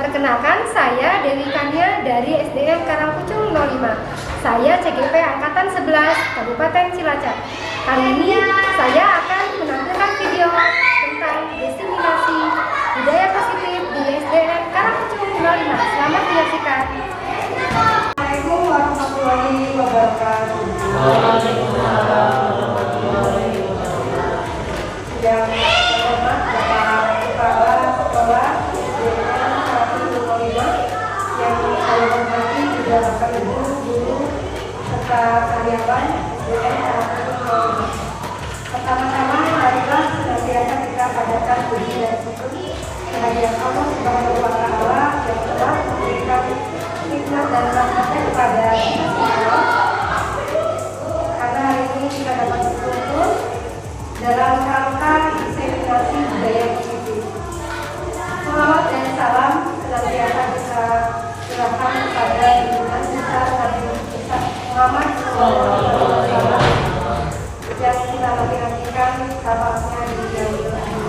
Perkenalkan, saya Dewi Kania dari SDN Karangpucung 05. Saya CGP Angkatan 11 Kabupaten Cilacap. Kali ini saya akan menampilkan video tentang diseminasi budaya positif di SDN Karangpucung 05. Selamat menyaksikan. Assalamualaikum warahmatullahi wabarakatuh. Yang terhormat Bapak Kepala Sekolah SDN Karangpucung 05, yang saya hormati juga Bapak Ibu guru serta karyawan SDN Karangpucung 05. Pertama-tama marilah senantiasa kita padatkan puji dan syukur kehadiran Allah Subhanahu wa Ta'ala yang telah memberikan nikmat dan rahmatnya kepada kita semua. Karena hari ini kita dapat berkumpul dalam rangka diseminasi budaya positif. Salawat dan salam senantiasa kita serahkan kepada junjungan kita Nabi Muhammad SAW yang kita nanti-nantikan syafaatnya di yaumil akhir.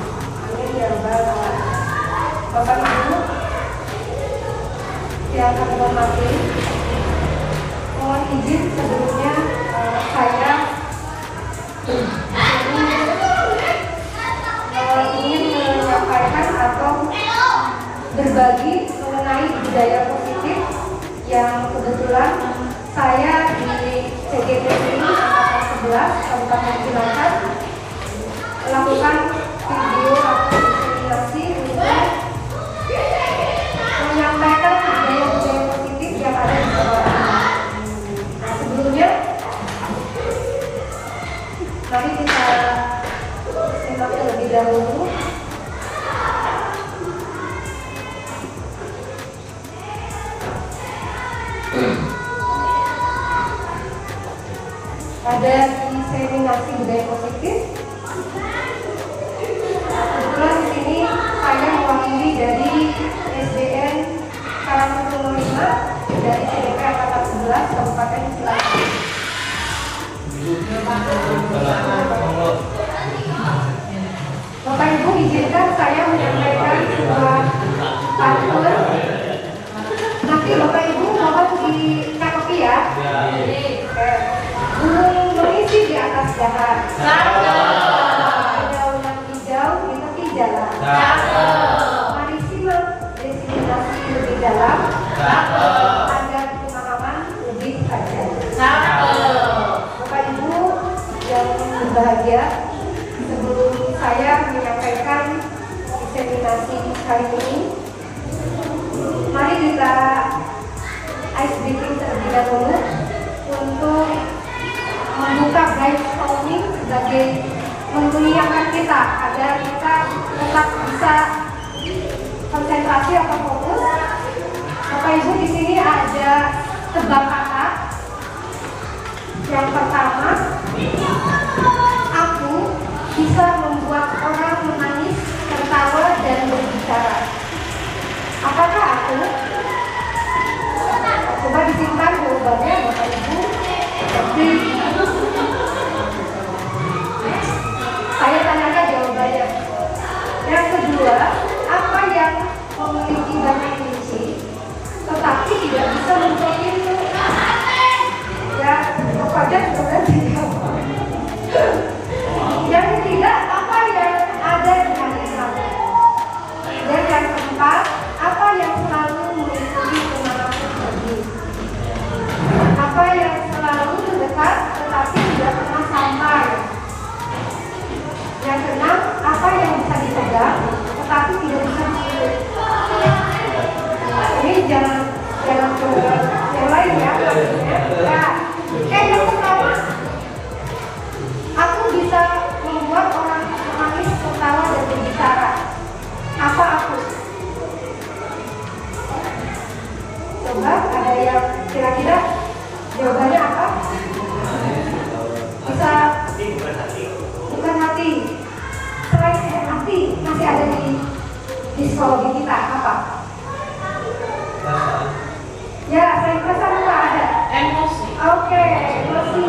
Amin ya rabbal alamin. Bapak Ibu yang kami hormati, mohon izin sebelumnya saya ingin menyampaikan atau berbagi mengenai budaya positif yang kebetulan saya di CGP ini Angkatan 11 Kabupaten Cilacap melakukan video atau diseminasi untuk menyampaikan budaya-budaya positif yang ada di sekolah. Nah, sebelumnya mari kita simak terlebih dahulu. Ada diseminasi budaya positif. Kebetulan di sini saya mewakili dari SDN Karangpucung 05 dari CGP Angkatan 11 Kabupaten Cilacap. Bapak Ibu izinkan saya menyampaikan sebuah pantun. Nanti Bapak Ibu mohon dicatoki ya. Burung mengisi di atas dahan. Daunan hijau di tepi jalan. Mari simak diseminasi lebih dalam agar pemahaman lebih tajam. Bapak Ibu yang berbahagia, sebelum saya menyampaikan diseminasi kali ini, mari kita ice breaking terlebih dahulu untuk membuka brainstorming sebagai mengingatkan kita agar kita tetap bisa konsentrasi atau fokus. Bapak Ibu di sini ada tebak kata. Yang pertama, aku bisa membuat orang menangis, tertawa dan berbicara. Apakah aku? Coba disimpan jawabannya Bapak Ibu. Jadi saya tanyakan jawabannya. Yang kedua, apa yang memiliki banyak fungsi tetapi tidak bisa mencontohnya? Ya, apa aja sudah dijawab. Yang ketiga, apa yang ada di hati kamu? Dan yang keempat, apa yang selalu mengikuti kemanapun pergi? Apa yang selalu dekat tetapi tidak pernah sampai? Yang keenam, apa yang bisa dipegang tetapi tidak bisa disulit? Ini jangan ke yang lain ya. Yang pertama, aku bisa membuat orang menangis, tertawa dan berbicara. Apa aku? Coba ada yang kira-kira jawabannya apa? Bisa bukan hati. Selain hati masih ada di psikologi kita apa? Ya, selain perasaan apa ada? Emosi. Oke, emosi.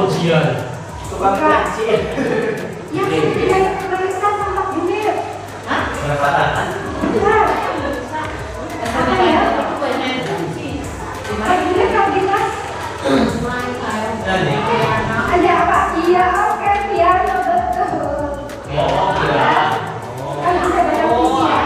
ujian. Tukang pensiun. Yang tidak memeriksa tempat unit. Hah? Pendapatan. Benar. Apa ya? Unit kalau di kelas. Ada apa? Iya, oke, piano betul. Oh, iya. Kan bisa baca puisi ya?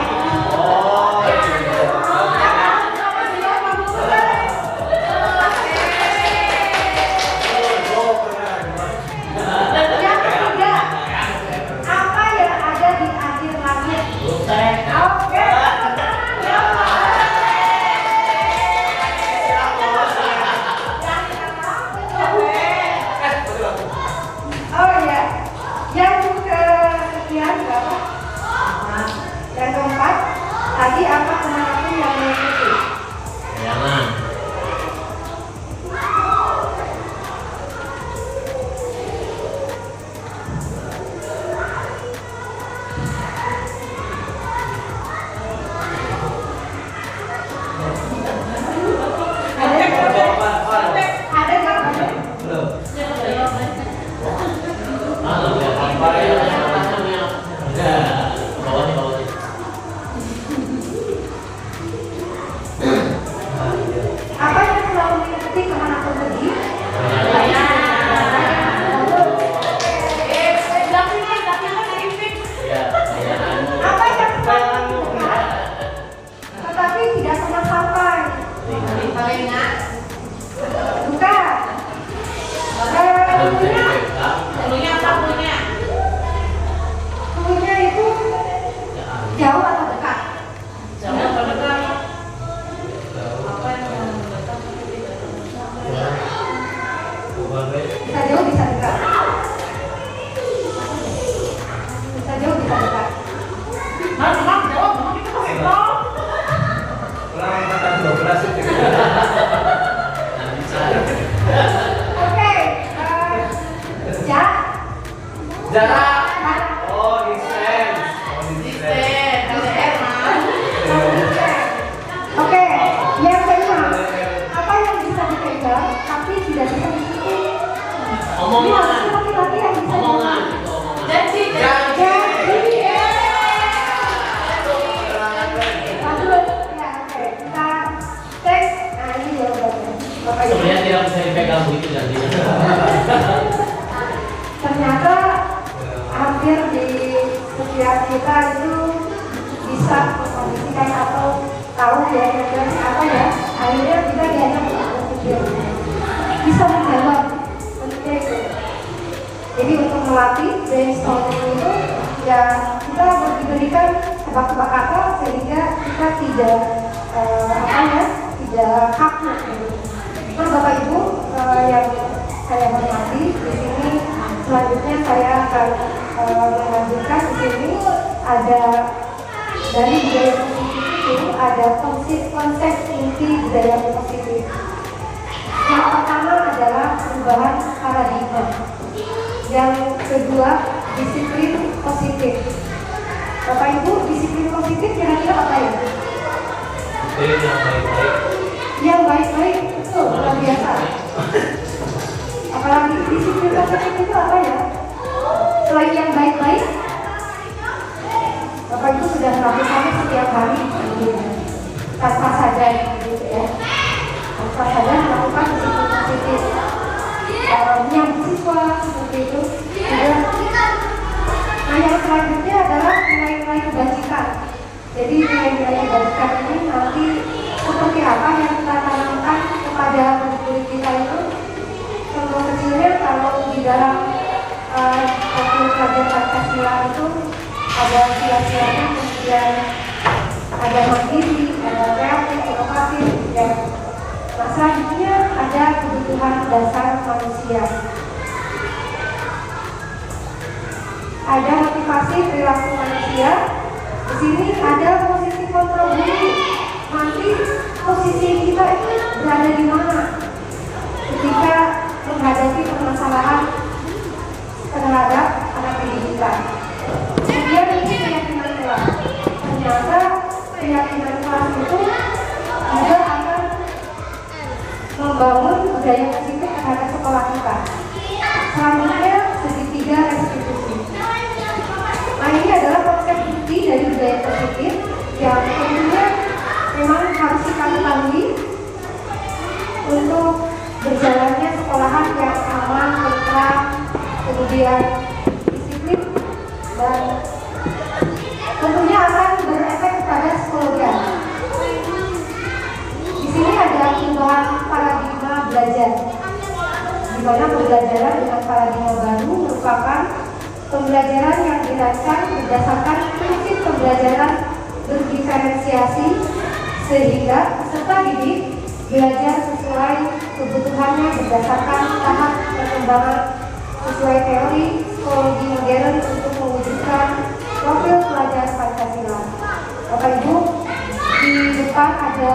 Yang ketiga, apa yang ada di akhir langit? Oke. Oh ya, yang kesekian berapa? Yang keempat, tadi apa kemanapun yang mengikuti? Jangan. Ada nggak? Belum. Apa yang selalu mengikuti kemanapun pergi? Apa yang selalu mengikuti tetapi tidak pernah sampai? Bukan. Dulunya itu jauh atau dekat? Bisa jauh, bisa dekat. Bisa jauh, bisa dekat. Kurang angkatan 12 itu. Oke, ya. Jarak. Oh, distance. Oke, yang kelima, apa yang bisa dipegang tapi tidak bisa disentuh? Omongan. Ini laki-laki yang bisa Omongan. Janji. Lanjut. Ya, oke. Kita tes. Nah, ini jawabannya. Bapak Ibu. Sebenarnya tidak bisa dipegang begitu janjinya. Ternyata hampir di setiap kita itu bisa mengkondisikan atau tahu ya kira-kira apa ya, akhirnya kita diajak untuk berpikir, bisa menjawab seperti itu. Jadi untuk melatih brainstorming itu ya kita harus diberikan tebak-tebak kata sehingga kita tidak tidak kaku. Nah Bapak Ibu yang saya hormati di sini, selanjutnya saya akan melanjutkan di sini ada dari budaya positif itu ada konsep inti budaya positif. Yang pertama adalah perubahan paradigma. Yang kedua disiplin positif. Bapak Ibu, disiplin positif kira-kira apa ya? Yang baik-baik. Yang baik-baik itu luar biasa. Apalagi disiplin positif itu apa ya? Selain yang baik-baik, Bapak Ibu sudah melakukannya setiap hari tanpa sadar gitu ya. Tanpa sadar melakukan disiplin positif. Yang siswa seperti itu. Nah yang selanjutnya adalah nilai-nilai kebajikan. Jadi nilai-nilai kebajikan ini nanti seperti apa yang kita tanamkan kepada murid kita itu. Contoh kecilnya kalau di dalam waktu pelajaran Pancasila itu ada sila-silanya, kemudian ada mandiri, ada kreatif, inovatif, dan selanjutnya ada kebutuhan dasar manusia. Ada motivasi perilaku manusia. Di sini ada posisi kontrol diri. Nanti posisi kita itu berada di mana ketika menghadapi permasalahan terhadap anak didik kita. Kemudian ini keyakinan kelas. Ternyata keyakinan kelas itu juga akan membangun budaya positif terhadap sekolah kita. Selanjutnya segitiga restitusi. Nah, ini adalah konsep inti dari budaya positif yang tentunya memang harus kita ketahui untuk berjalannya sekolahan yang aman, tentram, kemudian disiplin, dan tentunya akan berefek kepada psikologi. Di sini ada perubahan paradigma belajar, di mana pembelajaran dengan paradigma baru merupakan pembelajaran yang dirancang berdasarkan prinsip pembelajaran berdiferensiasi, sehingga peserta didik belajar sesuai kebutuhannya berdasarkan tahap perkembangan sesuai teori psikologi modern untuk mewujudkan profil pelajar Pancasila. Bapak Ibu, di depan ada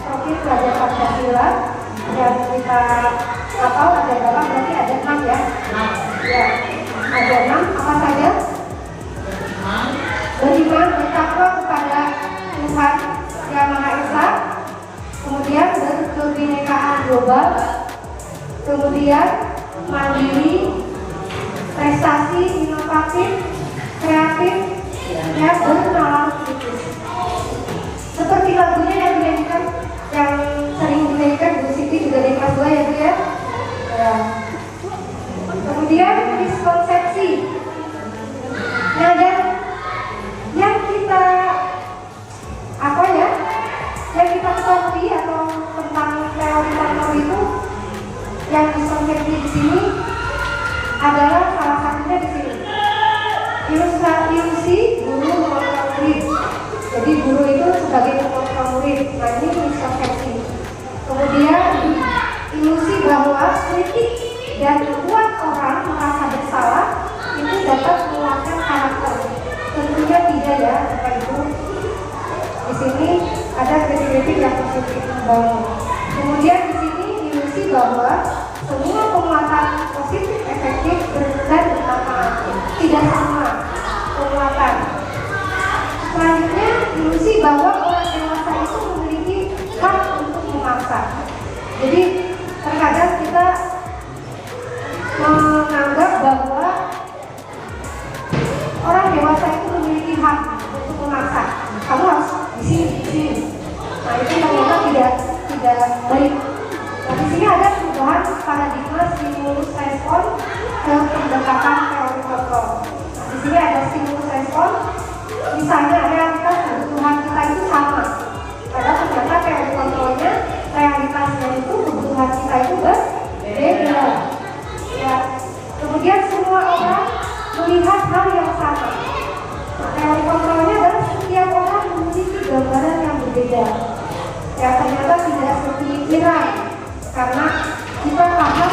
profil pelajar Pancasila yang kita tahu ada berapa, berarti ada 6 ya? Ya, ada 6, apa saja? Beriman, bertakwa kepada Tuhan Yang Maha Esa, kemudian berkebinekaan global, kemudian mandiri, prestasi, inovatif, kreatif, dan bernalar kritis. Seperti lagunya yang dinyanyikan, yang sering dinyanyikan Bu Siti juga di kelas 2 ya Bu ya. Ya. Kemudian miskonsepsi. Nah, dan yang kita yang kita ketahui atau tentang teori itu, yang miskonsepsi di sini adalah salah satunya di sini. Ilusi guru mengontrol murid. Jadi guru itu sebagai pengontrol murid. Nah, ini miskonsepsi. Kemudian ilusi bahwa kritik dan membuat orang merasa bersalah itu dapat menguatkan karakter. Tentunya tidak ya, Bapak Ibu. Di sini ada kritik yang positif membangun. Kemudian di sini ilusi bahwa semua penguatan positif efektif dan bermanfaat. Tidak semua penguatan. Selanjutnya ilusi bahwa orang dewasa itu memiliki hak untuk memaksa. Jadi terkadang kita menganggap bahwa orang dewasa itu memiliki hak untuk memaksa. Kamu harus di sini. Nah, itu ternyata tidak baik. Nah, di sini ada perubahan paradigma stimulus respon ke pendekatan teori kontrol. Nah, di sini ada stimulus respon. Misalnya realitas kebutuhan kita itu sama, padahal ternyata teori kontrolnya realitasnya itu kebutuhan kita itu berbeda. Ya. Kemudian semua orang melihat hal yang sama. Nah, teori kontrolnya adalah setiap orang memiliki gambaran yang berbeda. Ya, ternyata tidak sepemikiran, karena kita paham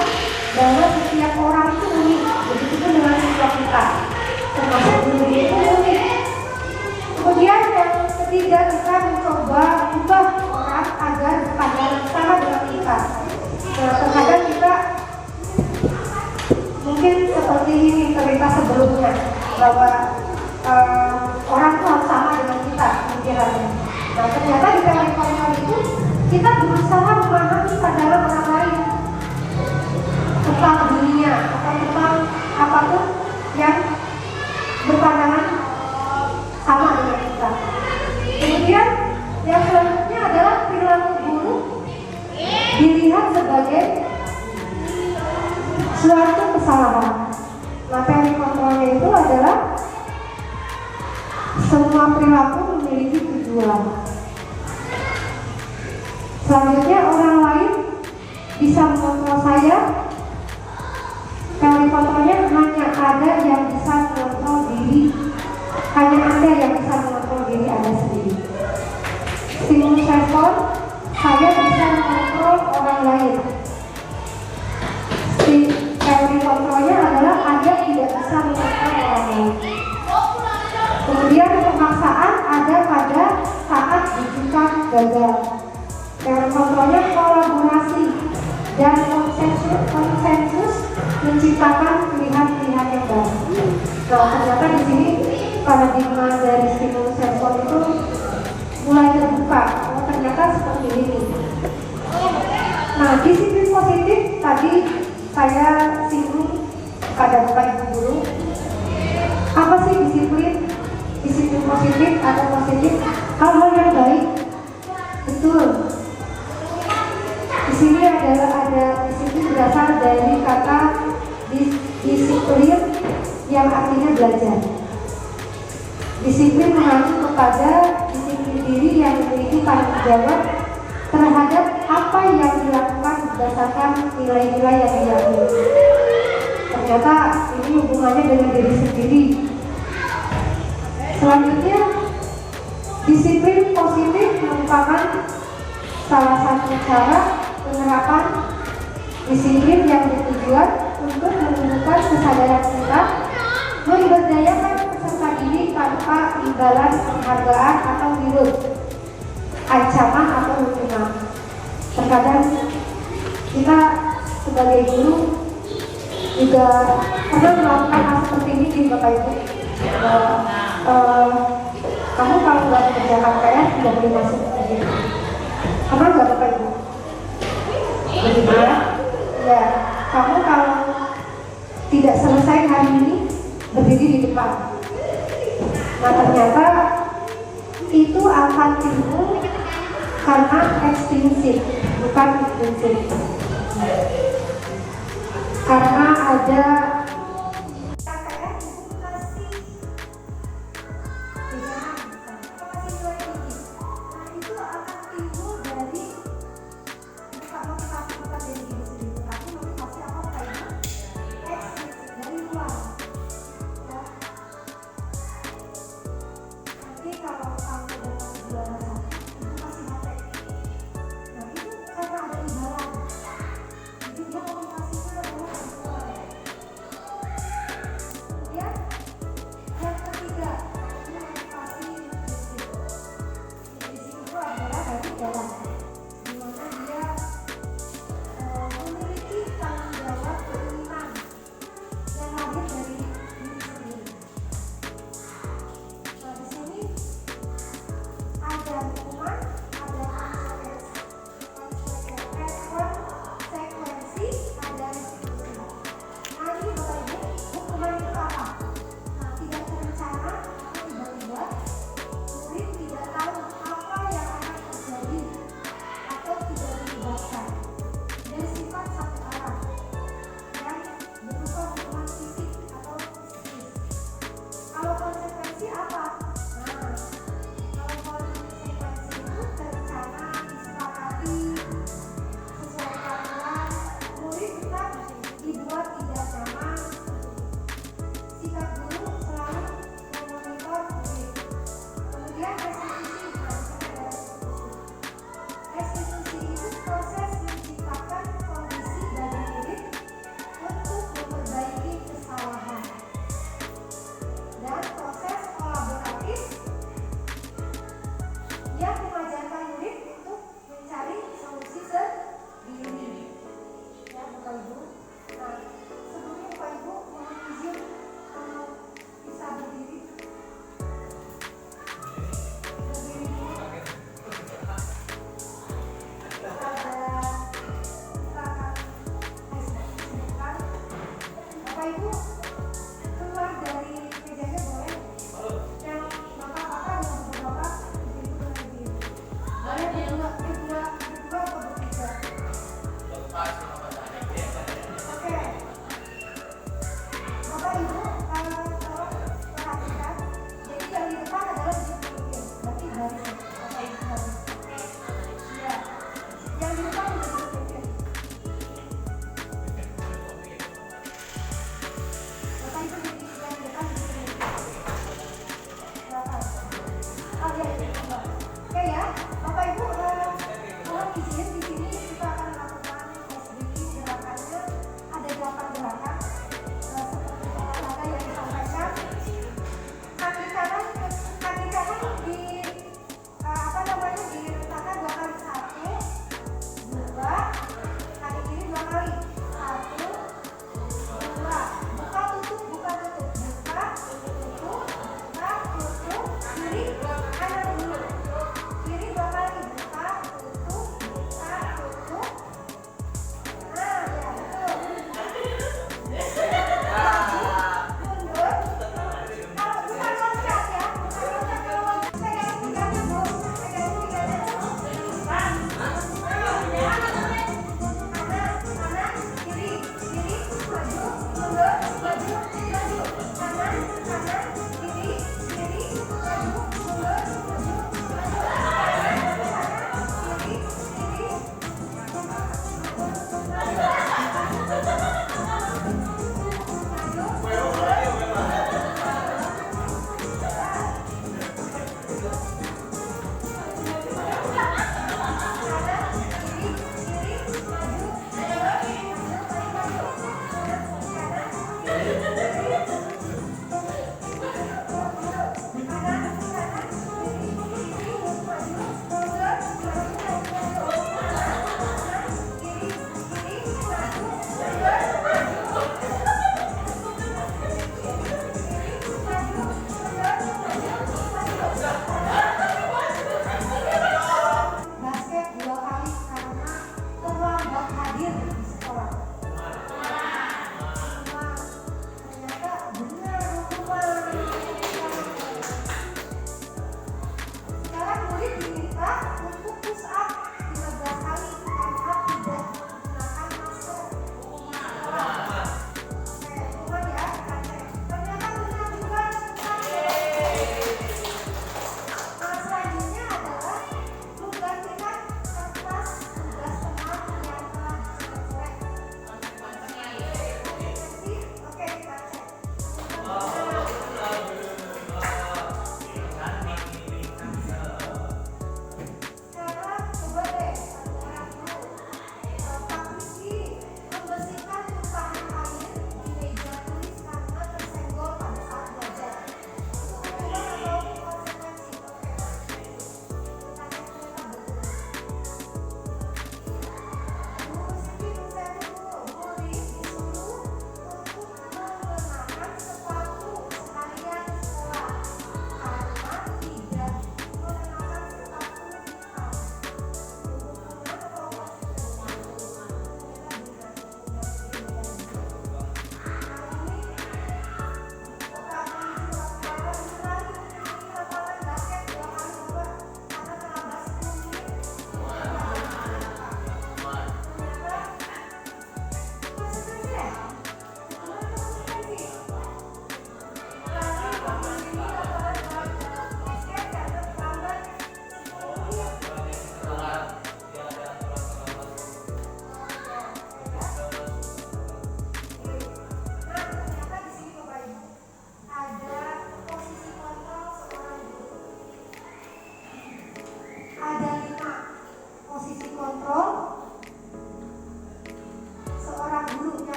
bahwa setiap orang itu unik. Begitu dengan siswa kita, termasuk guru itu unik. Kemudian yang ketiga, kita mencoba mengubah orang agar berpandangan sama dengan kita. Nah, terkadang kita mungkin seperti ini cerita sebelumnya, bahwa orang itu harus sama dengan kita pemikirannya. Nah, ternyata di teori kontrol itu kita berusaha memahami pandangan orang lain tentang dunia atau tentang apapun yang berpandangan sama dengan kita. Kemudian yang selanjutnya adalah perilaku buruk dilihat sebagai suatu kesalahan. Nah, teori kontrolnya itu adalah semua perilaku memiliki tujuan. Selanjutnya, orang lain bisa mengontrol saya. Teori kontrolnya hanya ada yang bisa mengontrol diri. Hanya Anda yang bisa mengontrol diri Anda sendiri. Stimulus respon, saya bisa mengontrol orang lain. Teori kontrolnya adalah Anda tidak bisa mengontrol orang lain. Kemudian pemaksaan ada pada saat rujukan gagal. Teori kontrolnya kolaborasi dan konsensus menciptakan pilihan-pilihan yang baru. Nah, ternyata di sini paradigma dari stimulus respon itu mulai terbuka. Oh, ternyata seperti ini. Nah, disiplin positif tadi saya singgung pada Bapak Ibu guru. Apa sih disiplin? Disiplin positif atau positif? Hal-hal yang baik. Betul. Di sini ada disiplin berasal dari kata disiplin yang artinya belajar. Disiplin mengacu kepada disiplin diri yang memiliki tanggung jawab terhadap apa yang dilakukan berdasarkan nilai-nilai yang diyakini. Ternyata ini hubungannya dengan diri sendiri. Selanjutnya, disiplin positif merupakan salah satu cara penerapan disiplin yang bertujuan untuk menumbuhkan kesadaran kita, memberdayakan peserta diri tanpa imbalan penghargaan atau reward, ancaman atau hukuman. Terkadang kita sebagai guru juga pernah melakukan hal seperti ini di Bapak Ibu. Kamu kalau nggak mengerjakan PR tidak boleh masuk ke sini. Pernah nggak Bapak Ibu? Begitu ya? Ya, kamu kalau tidak selesai hari ini berdiri di depan. Nah ternyata itu akan timbul karena ekstinsif, bukan intrinsif. Karena ada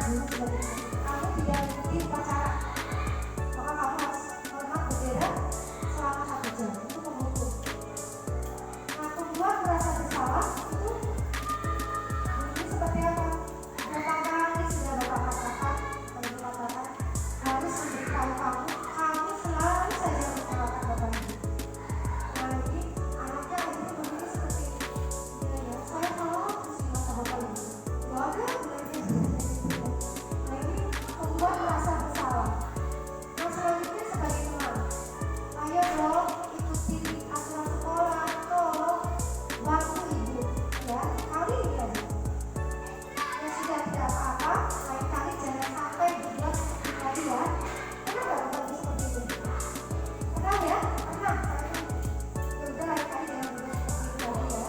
guru sebagai kamu tidak mengikuti upacara, maka kamu harus hormat bendera selama 1 jam. Itu pemukul. Nah, kedua, merasa bersalah itu bunyi seperti apa? Berapa kali sudah Bapak katakan, harus memberitahu kamu, kamu selalu saja mengecewakan Bapak Ibu. Nah, ini anaknya lagi itu bunyi seperti ini. Ya, saya tolong terus bilang sama Bapak Ibu. Gak ada belajar. Nah, ini membuat merasa bersalah. Nah, selanjutnya sebagai teman, ayo dong ikuti aturan sekolah, tolong bantu ibu, ya kali ini aja. Ya sudah, tidak apa-apa, lain kali jangan sampai dibuat seperti tadi ya. Pernah nggak Bapak Ibu seperti itu? Pernah ya? Pernah. Ya udah, lain kali jangan dibuat seperti itu lagi ya.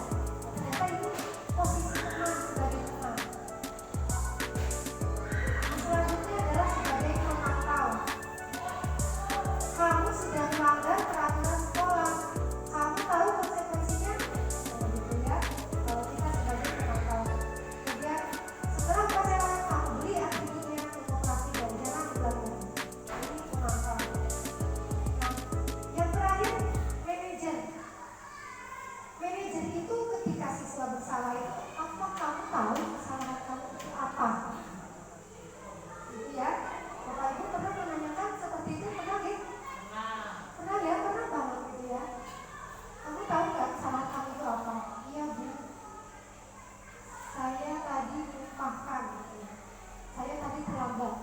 Ternyata ini posisi teman sebagai teman. Selanjutnya adalah sebagai pemantau. Kamu sudah melanggar peraturan sekolah. Kamu tahu konsekuensinya? Nah, gitu ya. Kalau kita sebagai pemantau. Kemudian setelah upacara kamu beri atributnya demokrasi dan jangan diulangi. Ini pemantau. Nah, yang terakhir, manajer. Manajer itu ketika siswa bersalah itu, apa kamu tahu kesalahan kamu itu apa? Gitu ya. Bapak Ibu pernah menanyakan seperti itu, pernah ya? Pernah ya, pernah banget gitu ya. Kamu tahu nggak kesalahan kamu itu apa? Iya Bu, saya tadi lupakan gitu ya. Saya tadi terlambat.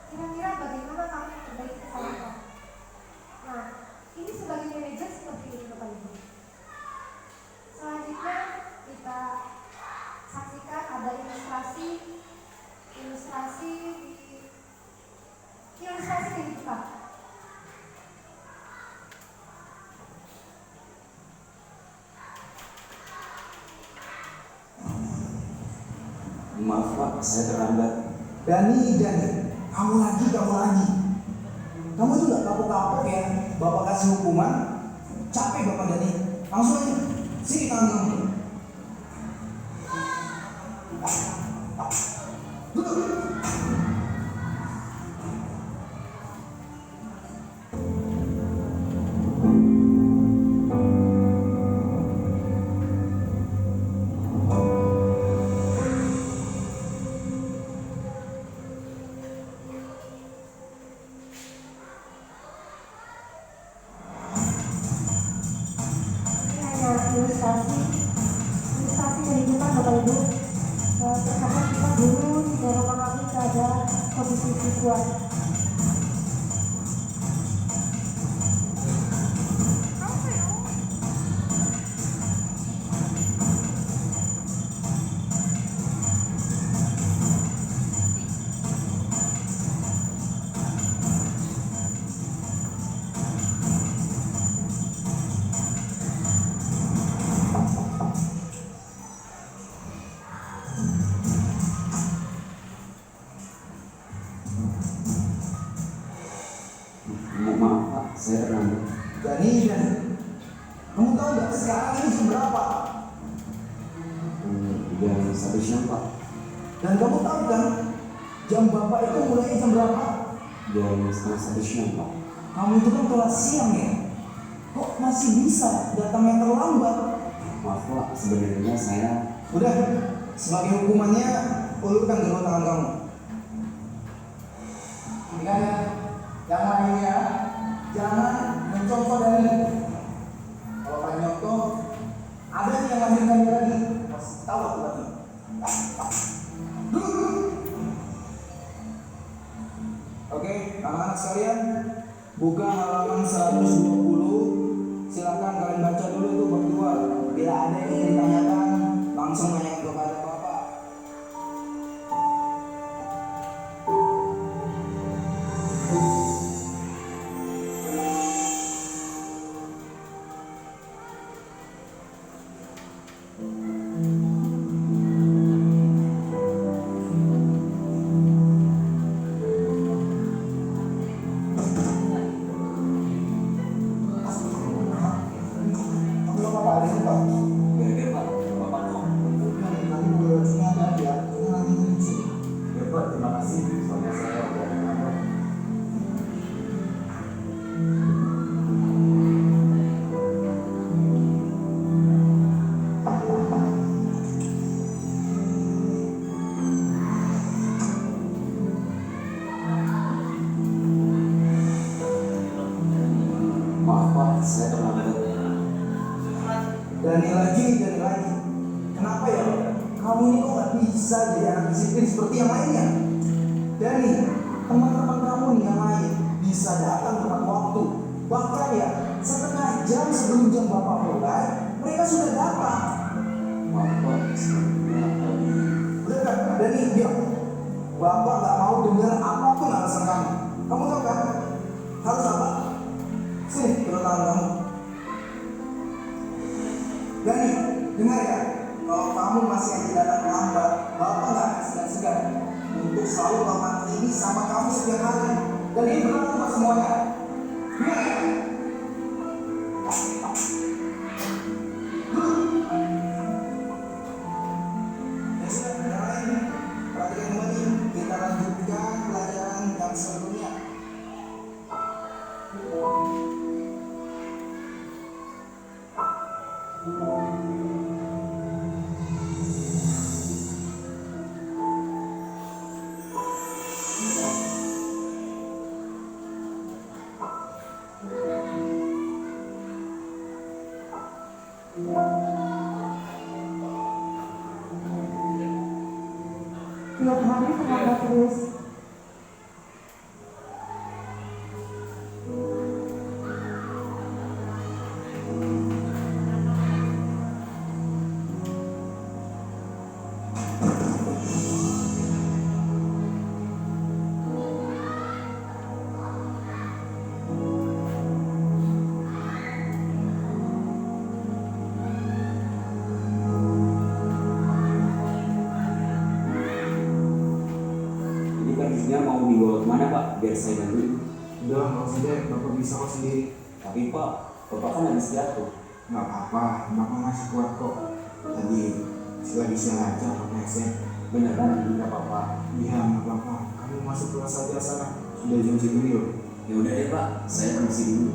Kira-kira bagaimana kamu memperbaiki kesalahan kamu? Nah, ini sebagai manajer seperti ini Bapak Ibu. Selanjutnya kita saksikan ada ilustrasi kehidupan. Maaf Pak, saya terlambat. Dani, kamu lagi. Kamu itu gak kapok-kapok ya, Bapak kasih hukuman. Capek Bapak Dani, langsung aja. Sini tangan kamu. Duduk. Ilustrasi kehidupan Bapak Ibu. Terkadang kita guru tidak memahami keadaan kondisi siswa. Maaf Pak, saya terlambat. Dani, kamu tahu nggak sekarang ini jam berapa? Jam 1 siang Pak. Dan kamu tahu kan, jam Bapak itu mulai jam berapa? Jam setengah 1 siang Pak. Kamu itu kan kelas siang ya? Kok masih bisa datangnya terlambat? Maaf Pak, sebenarnya saya... Udah, sebagai hukumannya, ulurkan kedua tangan kamu. Ingat ya, yang lainnya jangan mencontoh dari kalau kalian nyontoh ada nih yang lahirkan dia lagi pasti tahu aku lagi. Oke, anak-anak sekalian, buka halaman 120. Silakan kalian baca dulu itu berdua. Bila ada yang ingin ditanyakan, langsung tanya kepada Bapak. Pak, terima kasih. Soalnya saya udah terlambat. Maaf Pak, saya terlambat. Dani lagi. Kenapa ya? Kamu ini kok gak bisa jadi anak disiplin seperti yang lainnya? Dani, teman-teman kamu nih yang lain bisa datang tepat waktu. Bahkan ya, setengah jam sebelum jam Bapak mulai, mereka sudah datang. Maaf Pak, udah kan? Dani, diam. Bapak gak mau dengar apapun alasan kamu. Kamu tahu kan? Harus apa? Sini, turun tangan kamu. Dani, dengar ya. Kalau kamu masih aja datang terlambat, Bapak nggak akan segan-segan untuk selalu melakukan ini sama kamu setiap hari. Dan ini berlaku buat semuanya. Dengar ya? Ya sudah, yang lain perhatikan kembali. Kita lanjutkan pelajaran yang sebelumnya. Tiap hari terlambat terus. Ini kan isinya mau dibawa kemana Pak? Biar saya bantu. Udah, nggak usah deh. Bapak bisa kok sendiri. Tapi Pak, Bapak kan habis jatuh. Nggak apa-apa, Bapak masih kuat kok. Tadi lagi siang aja pakai headset. Beneran? Nggak apa-apa. Iya, nggak apa-apa. Kamu masuk kelas aja sana. Sudah jam segini loh. Ya udah deh Pak, saya permisi dulu.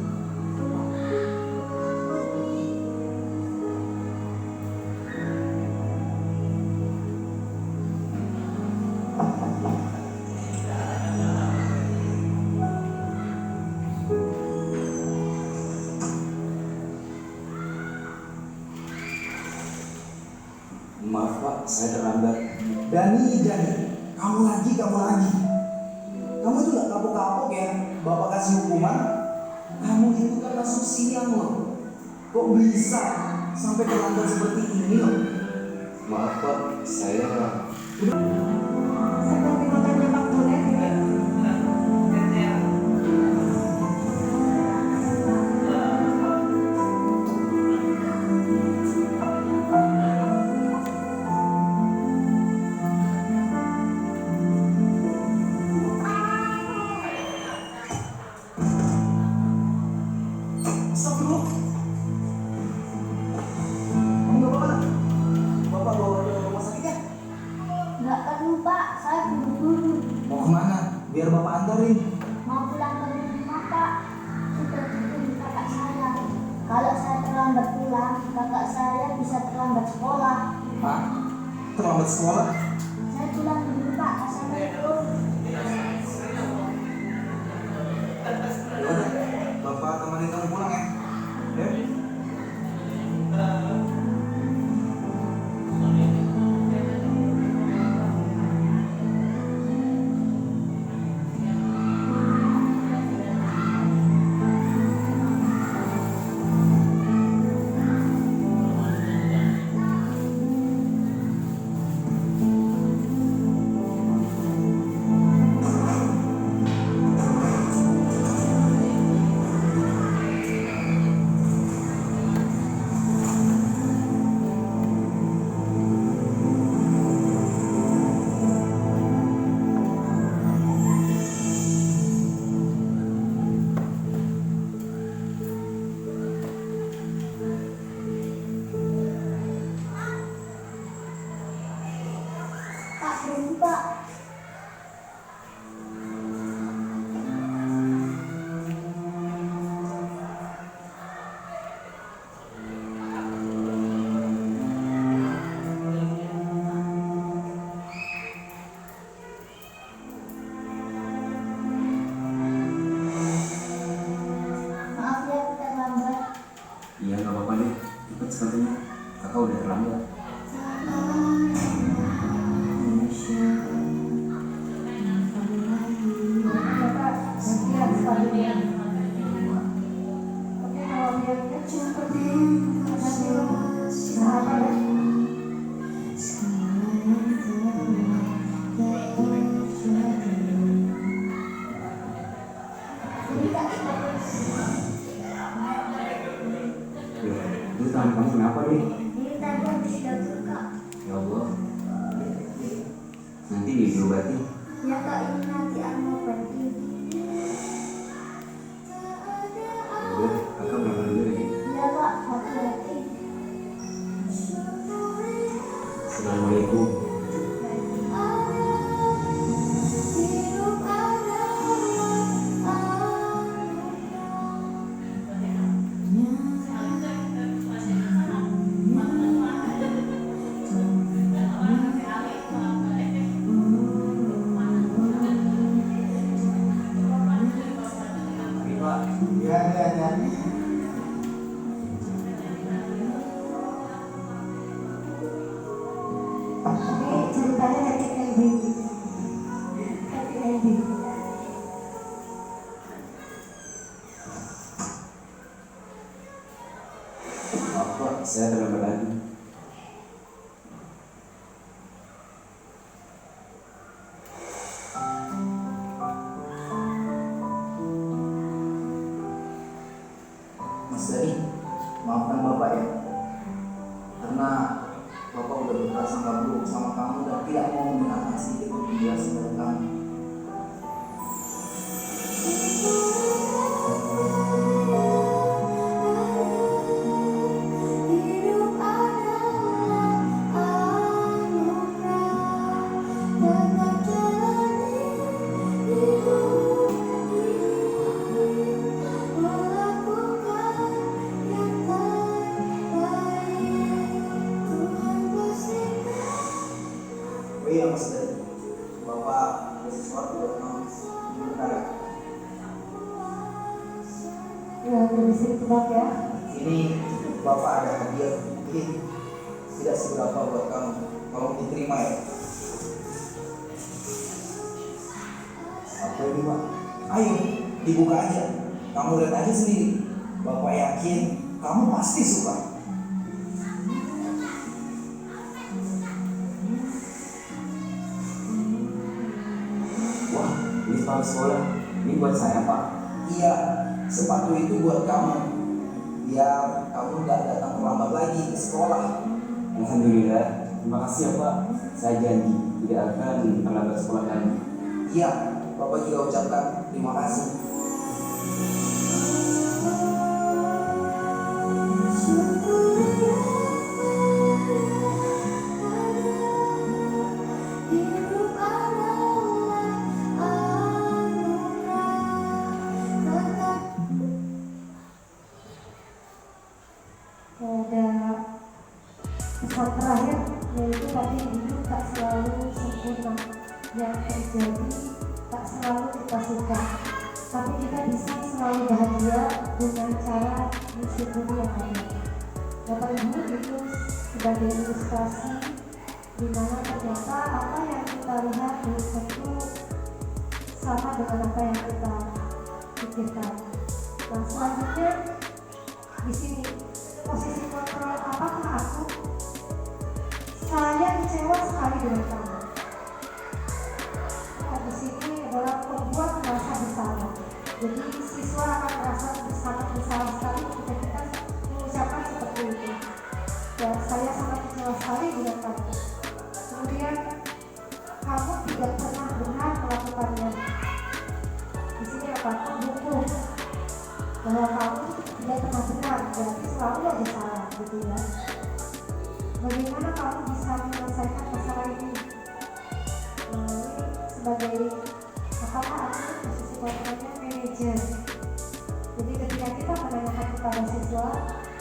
Maaf Pak, saya terlambat. Dani, kamu lagi. Kamu itu nggak kapok-kapok ya? Bapak kasih hukuman. Kamu itu kan masuk siang loh. Kok bisa sampai terlambat seperti ini loh? Maaf Pak, saya Seperti makan nyepak bola juga. Astagfirullah. Kamu nggak apa-apa? Bapak bawa ke rumah sakit ya? Nggak perlu Pak, saya buru-buru. Mau kemana? Biar Bapak antarin. Mau pulang ke rumah Pak. Sudah ditunggu kakak saya. Kalau saya terlambat pulang, kakak saya bisa terlambat sekolah. Pak, terlambat sekolah? Saya pulang dulu Pak, assalamualaikum. Ya udah, Bapak temenin kamu pulang ya. Ya? Ya kak, ini nanti aku mau pergi. Udah, kakak berangkat dulu lagi. Ya kak, hati-hati. Assalamualaikum. Hidup ini ceritanya happy ending. Happy ending. Maaf Pak, saya terlambat lagi. Mas Dani, maafkan Bapak ya. Karena Bapak udah berprasangka buruk sama kamu dan tidak mau mendengarkan sedikit pun penjelasan dari kamu. Hidup adalah anugerah, tetap jalani hidup ini, melakukan yang terbaik. Tuhan bersihkan. Oh iya Mas Dani, Bapak ada sesuatu buat kamu. Bentar ya. Ya, berisik sedap ya. Ini Bapak ada hadiah, ini tidak seberapa buat kamu. Tolong diterima ya. Apa ini Pak? Ayo dibuka aja. Kamu lihat aja sendiri. Bapak yakin kamu pasti suka. Wah, ini sepatu sekolah. Ini buat saya Pak. Iya, sepatu itu buat kamu. Biar kamu nggak datang terlambat lagi ke sekolah. Alhamdulillah. Terima kasih ya Pak. Saya janji tidak akan terlambat sekolah lagi. Iya, Bapak juga ucapkan terima kasih. Hidup adalah anugerah, tetap. Ada pesan terakhir, yaitu tadi hidup tak selalu sempurna. Yang terjadi tak selalu kita suka, tapi kita bisa selalu bahagia dengan cara mensyukuri yang ada. Bapak Ibu, itu sebagai ilustrasi di mana ternyata apa yang kita lihat belum tentu sama dengan apa yang kita pikirkan. Nah, selanjutnya di sini posisi kontrol apakah aku? Saya kecewa sekali dengan kamu. Nah, di sini adalah pembuat merasa bersalah. Jadi siswa akan merasa sangat bersalah sekali ketika kita mengucapkan seperti itu. Dan saya sangat kecewa sekali dengan kamu. Kemudian kamu tidak pernah benar melakukannya. Di sini apa? Mendukung bahwa kamu tidak pernah benar, berarti selalu ada salah, gitu ya. Bagaimana kamu bisa menyelesaikan masalah ini? Nah, ini sebagai apakah aku posisi kontrolnya manajer. Jadi ketika kita menanyakan kepada siswa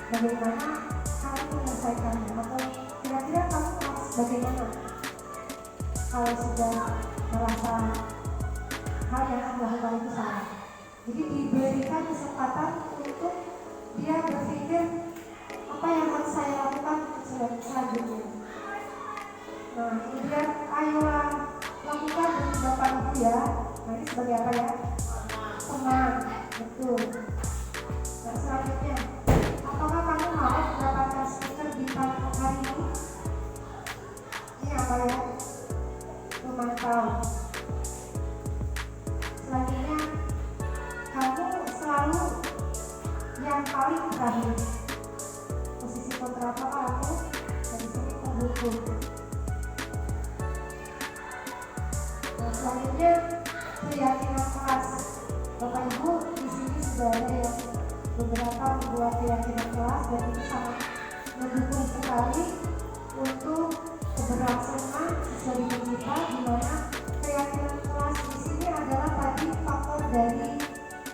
bagaimana kamu menyelesaikannya, atau kira-kira kamu harus bagaimana kalau sudah merasa hal yang kamu lakukan itu salah. Jadi diberikan kesempatan untuk dia berpikir apa yang harus saya lakukan selanjutnya. Nah, kemudian ayolah lakukan dengan Bapak Ibu ya. Nah, ini sebagai apa ya? Teman, betul. Nah, selanjutnya, apakah kamu mau mendapatkan stiker di pagi hari ini? Ini apa ya? Memantau. Selanjutnya, kamu selalu yang paling terakhir. Posisi kontra apa aku? Dari sini pendukung. Nah, selanjutnya keyakinan kelas. Bapak Ibu di sini sudah ada yang beberapa membuat keyakinan kelas dan itu sangat mendukung sekali untuk keberlangsungan sosialisme kita, di mana keyakinan kelas di sini adalah tadi faktor dari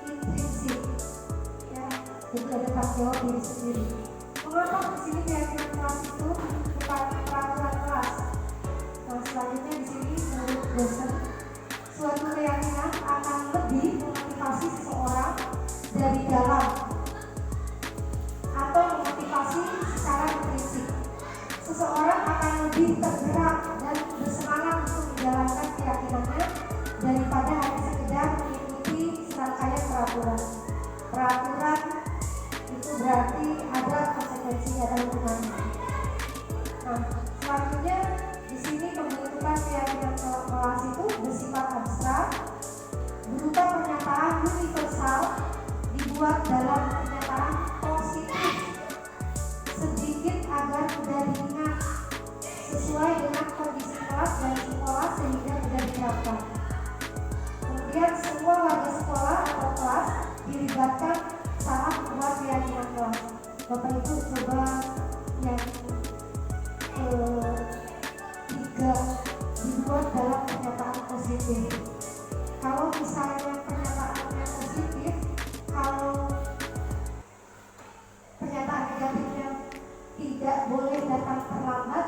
intrinsik, ya, jadi ada tanggung jawab diri sendiri. Mengapa di sini keyakinan kelas itu bukan peraturan kelas? Nah, selanjutnya di sini menurut dosen, suatu keyakinan akan lebih memotivasi seseorang dari dalam atau memotivasi secara intrinsik. Seseorang akan lebih tergerak dan bersemangat untuk menjalankan keyakinannya daripada hanya sekedar mengikuti serangkaian peraturan. Peraturan itu berarti ada konsekuensi, ada hubungannya. Nah, selanjutnya di sini pembentukan keyakinan kelas itu bersifat abstrak, berupa pernyataan universal dibuat dalam pernyataan positif sedikit agar mudah diingat sesuai dengan kondisi kelas dan sekolah sehingga mudah diterapkan. Kemudian semua warga sekolah atau kelas dilibatkan saat membuat keyakinan kelas. Bapak Ibu coba yang tiga dibuat dalam pernyataan positif. Kalau misalnya pernyataannya positif, kalau pernyataan negatifnya tidak boleh datang terlambat,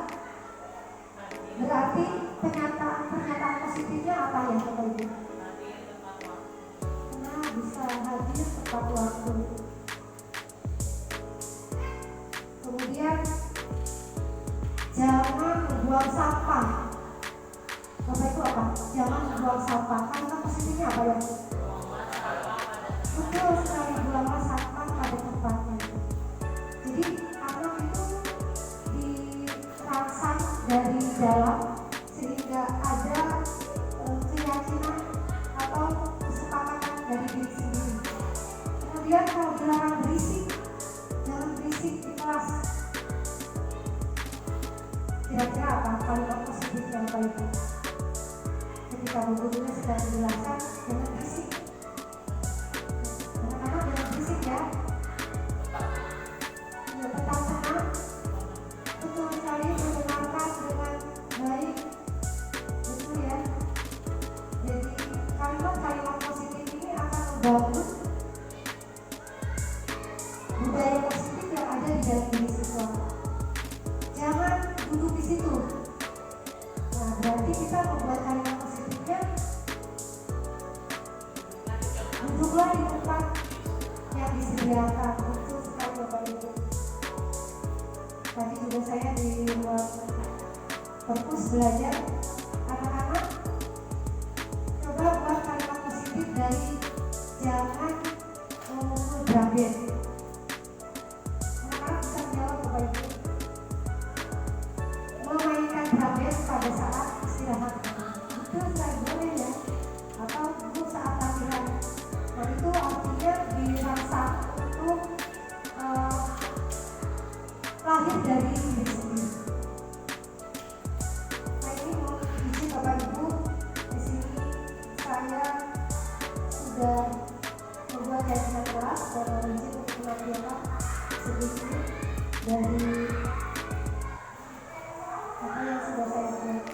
berarti pernyataan positifnya apa ya Bapak Ibu? Nah, bisa hadir tepat waktu. Kemudian jangan membuang sampah. Bapak Ibu apa? Jangan membuang sampah. Kalimat positifnya apa ya? Betul sekali, buanglah sampah pada tempatnya. Jadi anak itu dirangsang dari dalam sehingga ada keyakinan atau kesepakatan dari diri sendiri. Kemudian kalau dilarang berisik, jangan berisik di kelas. Kira-kira apa kalimat positifnya Bapak Ibu? Ketika gurunya sedang menjelaskan, jangan berisik. Anak-anak jangan berisik ya. Ya, tetap tenang. Betul sekali, mendengarkan dengan baik. Betul ya. Jadi kalimat-kalimat positif ini akan membangun budaya positif yang ada di dalam diri siswa. Jangan duduk di situ. Nah, berarti kita membuat kalimat positifnya, duduklah di tempat yang disediakan. Betul sekali Bapak Ibu. Tadi juga saya di ruang perpus belajar, anak-anak coba buat kalimat positif dari jangan memukul drum. Anak-anak bisa menjawab Bapak Ibu. Memainkan drum pada saat istirahat. Betul sekali, boleh ya. Atau untuk saat latihan. Nah, itu artinya dirangsang untuk lahir dari diri sendiri. Nah, ini mau izin Bapak Ibu, di sini saya sudah membuat keyakinan kelas dan izin untuk menampilkan sedikit dari apa yang sudah saya buat.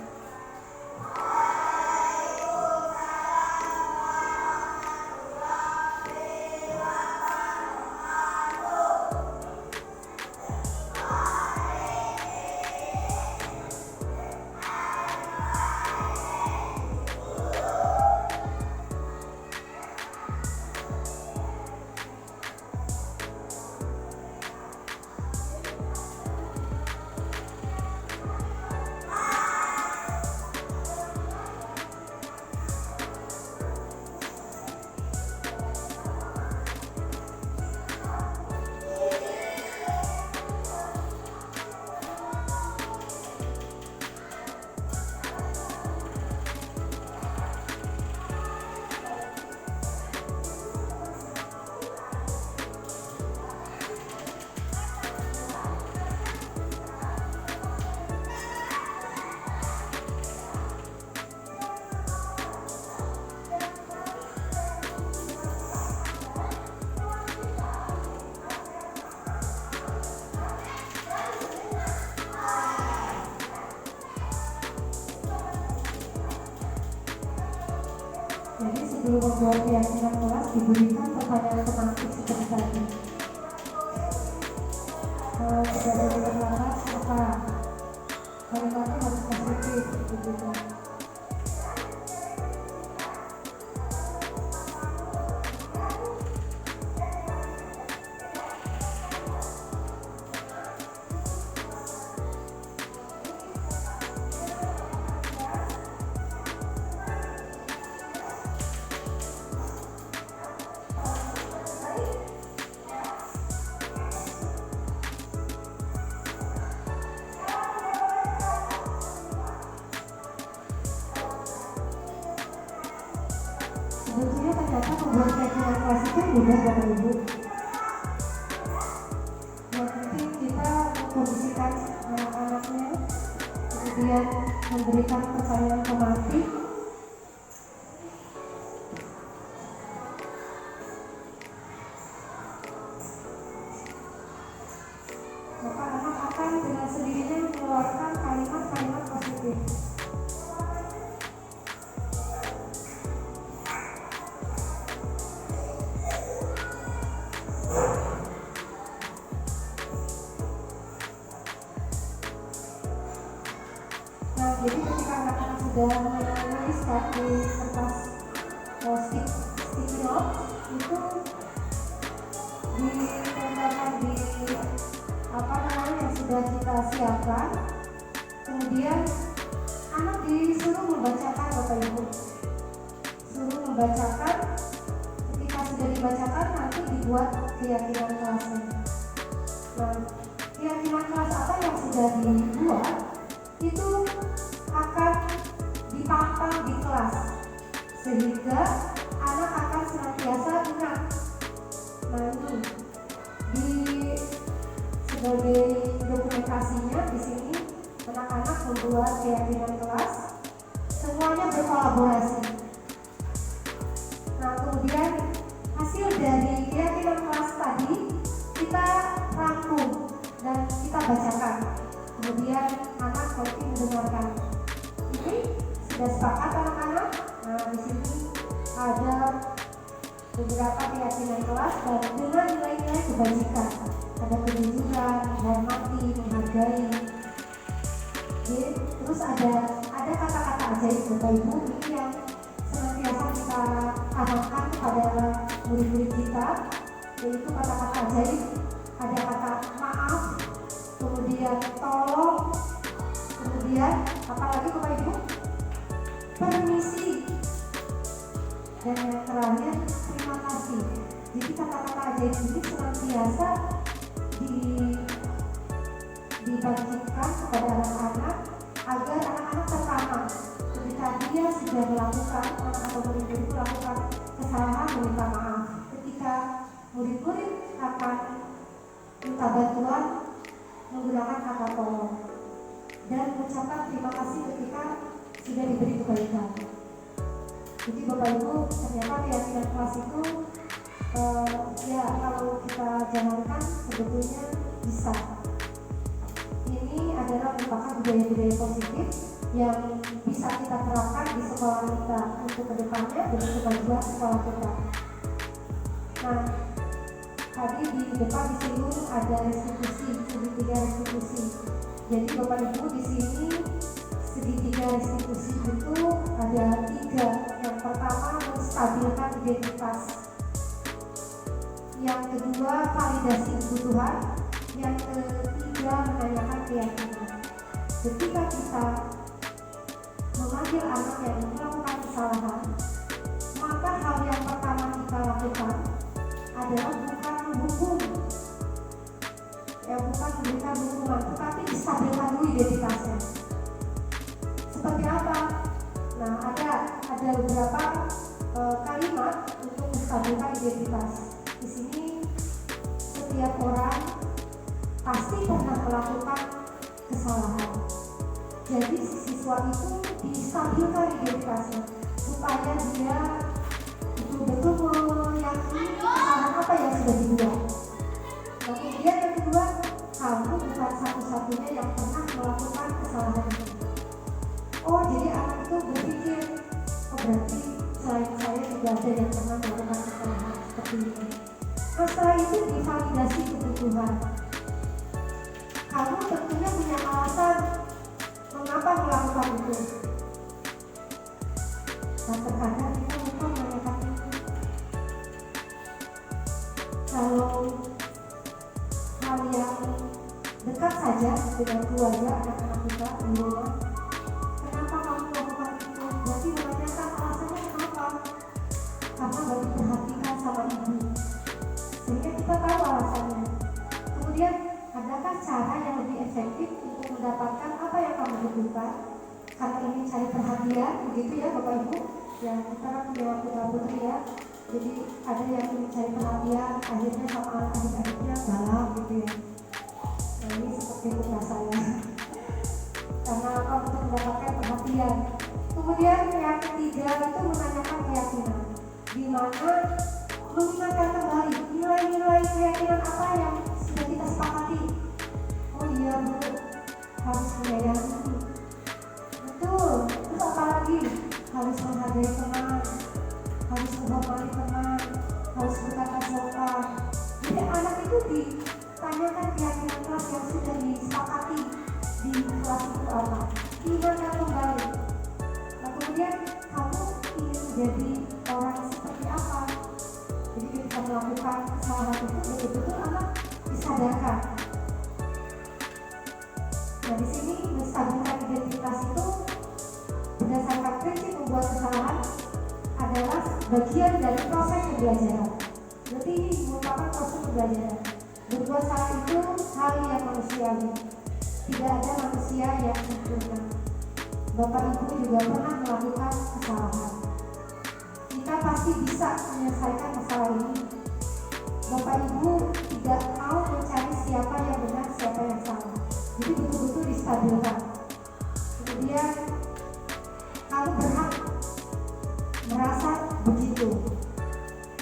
Jadi sebelum membuat keyakinan kelas diberikan pertanyaan tematik seperti tadi. Sudah dari kelas apa? Kalimatnya harus positif gitu kan. Sebetulnya ternyata membuat keyakinan kelas itu mudah Bapak Ibu. Yang penting kita mengkondisikan anak-anaknya, kemudian memberikan pertanyaan tematik. Maka anak akan dengan sendirinya mengeluarkan kalimat-kalimat positif. Nah, jadi ketika anak-anak sudah menuliskan di kertas sticky note itu ditempelkan di yang sudah kita siapkan. Kemudian anak disuruh membacakan Bapak Ibu, suruh membacakan. Ketika sudah dibacakan nanti dibuat keyakinan kelasnya. Nah, keyakinan kelas apa yang sudah dibuat itu akan dipampang di kelas sehingga anak akan senantiasa ingat. Nah, ini sebagai dokumentasinya di sini anak-anak membuat keyakinan kelas, semuanya berkolaborasi. Nah, kemudian hasil dari keyakinan kelas tadi kita rangkum dan kita bacakan. Kemudian anak nanti mendengarkan. Ini sudah sepakat anak-anak. Nah, di sini ada beberapa keyakinan kelas dan dengan nilai-nilai kebajikan. Ada kejujuran, menghormati, menghargai. Oke, terus ada kata-kata ajaib Bapak Ibu ini yang senantiasa kita tanamkan kepada murid-murid kita, yaitu kata-kata ajaib. Ada kata maaf, kemudian tolong, kemudian apalagi Bapak Ibu, permisi, dan yang terakhir terima kasih. Jadi kata-kata ajaib ini senantiasa dibagikan kepada anak-anak agar anak-anak tertanam ketika dia sudah melakukan atau murid-murid melakukan kesalahan meminta maaf. Ketika murid-murid akan minta bantuan menggunakan kata tolong dan mengucapkan terima kasih ketika sudah diberi kebaikan. Jadi Bapak Ibu, ternyata keyakinan kelas itu ya kalau kita jalankan sebetulnya bisa. Ini adalah merupakan budaya-budaya positif yang bisa kita terapkan di sekolah kita untuk kedepannya dan kemajuan sekolah kita. Nah, tadi di depan disinggung ada restitusi, segitiga restitusi. Jadi Bapak Ibu di sini segitiga restitusi itu ada 3. Yang pertama menstabilkan identitas. Yang kedua validasi kebutuhan. Yang ketiga menanyakan keyakinan. Ketika kita memanggil anak yang melakukan kesalahan, maka hal yang pertama kita lakukan adalah bukan menghukum, bukan memberikan hukuman, tetapi distabilkan dulu identitasnya. Seperti apa? Nah, ada beberapa kalimat untuk menstabilkan identitas. Di sini setiap orang pasti pernah melakukan kesalahan. Jadi si siswa itu distabilkan identitasnya supaya dia betul-betul meyakini kesalahan apa yang sudah dibuat. Kemudian yang kedua, kamu bukan satu-satunya yang pernah melakukan kesalahan itu. Oh, jadi anak itu berpikir, oh berarti selain saya ada yang pernah melakukan kesalahan seperti itu. Nah, setelah itu divalidasi kebutuhan. Kamu tentunya punya alasan mengapa melakukan itu. Nah, terkadang kita lupa menanyakan itu. Kalau hal yang dekat saja dengan keluarga anak-anak kita di rumah, kenapa kamu melakukan itu? Berarti menanyakan alasannya kenapa? Karena baru diperhatikan sama ibu, sehingga kita tahu alasannya. Kemudian, adakah cara yang lebih efektif untuk mendapatkan apa yang kamu butuhkan? Karena ingin cari perhatian, begitu ya Bapak Ibu. Ya, kita kan punya putra putri ya. Jadi ada yang ingin cari perhatian, akhirnya sama adik-adiknya galau gitu ya. Nah, ini seperti putra saya. Karena apa? Untuk mendapatkan perhatian. Kemudian yang ketiga itu menanyakan keyakinan, di mana mengingatkan kembali nilai-nilai keyakinan apa yang sudah kita sepakati. Oh iya Bu, harus menyayangi. Betul. Terus apa lagi? Harus menghargai teman, harus menghormati teman, harus berkata sopan. Jadi anak itu ditanyakan keyakinan kelas yang sudah disepakati di kelas itu apa. Diingatkan kembali. Nah, kemudian kamu ingin menjadi orang seperti apa? Jadi ketika melakukan kesalahan itu betul-betul anak disadarkan. Nah, di sini menstabilkan identitas itu berdasarkan prinsip membuat kesalahan adalah bagian dari proses pembelajaran. Berarti ini merupakan proses pembelajaran. Berbuat salah itu hal yang manusiawi. Tidak ada manusia yang sempurna. Bapak Ibu juga pernah melakukan kesalahan. Kita pasti bisa menyelesaikan masalah ini. Bapak Ibu tidak mau mencari siapa yang benar, siapa yang salah. Jadi betul-betul distabilkan. Kemudian kamu berhak merasa begitu.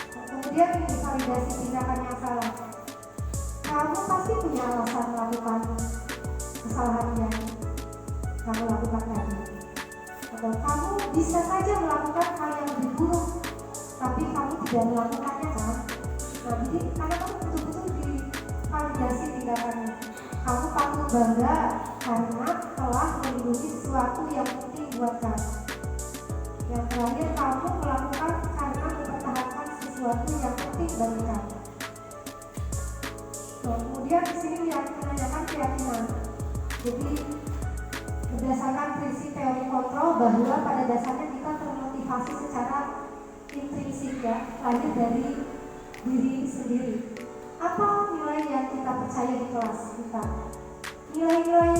Kemudian divalidasi tindakan yang salah. Kamu pasti punya alasan melakukan kesalahan yang kamu lakukan tadi. Atau kamu bisa saja melakukan hal yang lebih buruk, tapi kamu tidak melakukannya kan? Nah, jadi karena kamu betul-betul divalidasi tindakannya. Kamu patut bangga karena telah melindungi sesuatu yang penting buat kamu. Yang terakhir, kamu melakukan karena mempertahankan sesuatu yang penting bagi kamu. Nah, kemudian di sini yang menanyakan keyakinan. Jadi berdasarkan prinsip teori kontrol bahwa pada dasarnya kita termotivasi secara intrinsik ya, lahir dari diri sendiri. Apa nilai yang kita percaya di kelas kita? Nilai-nilai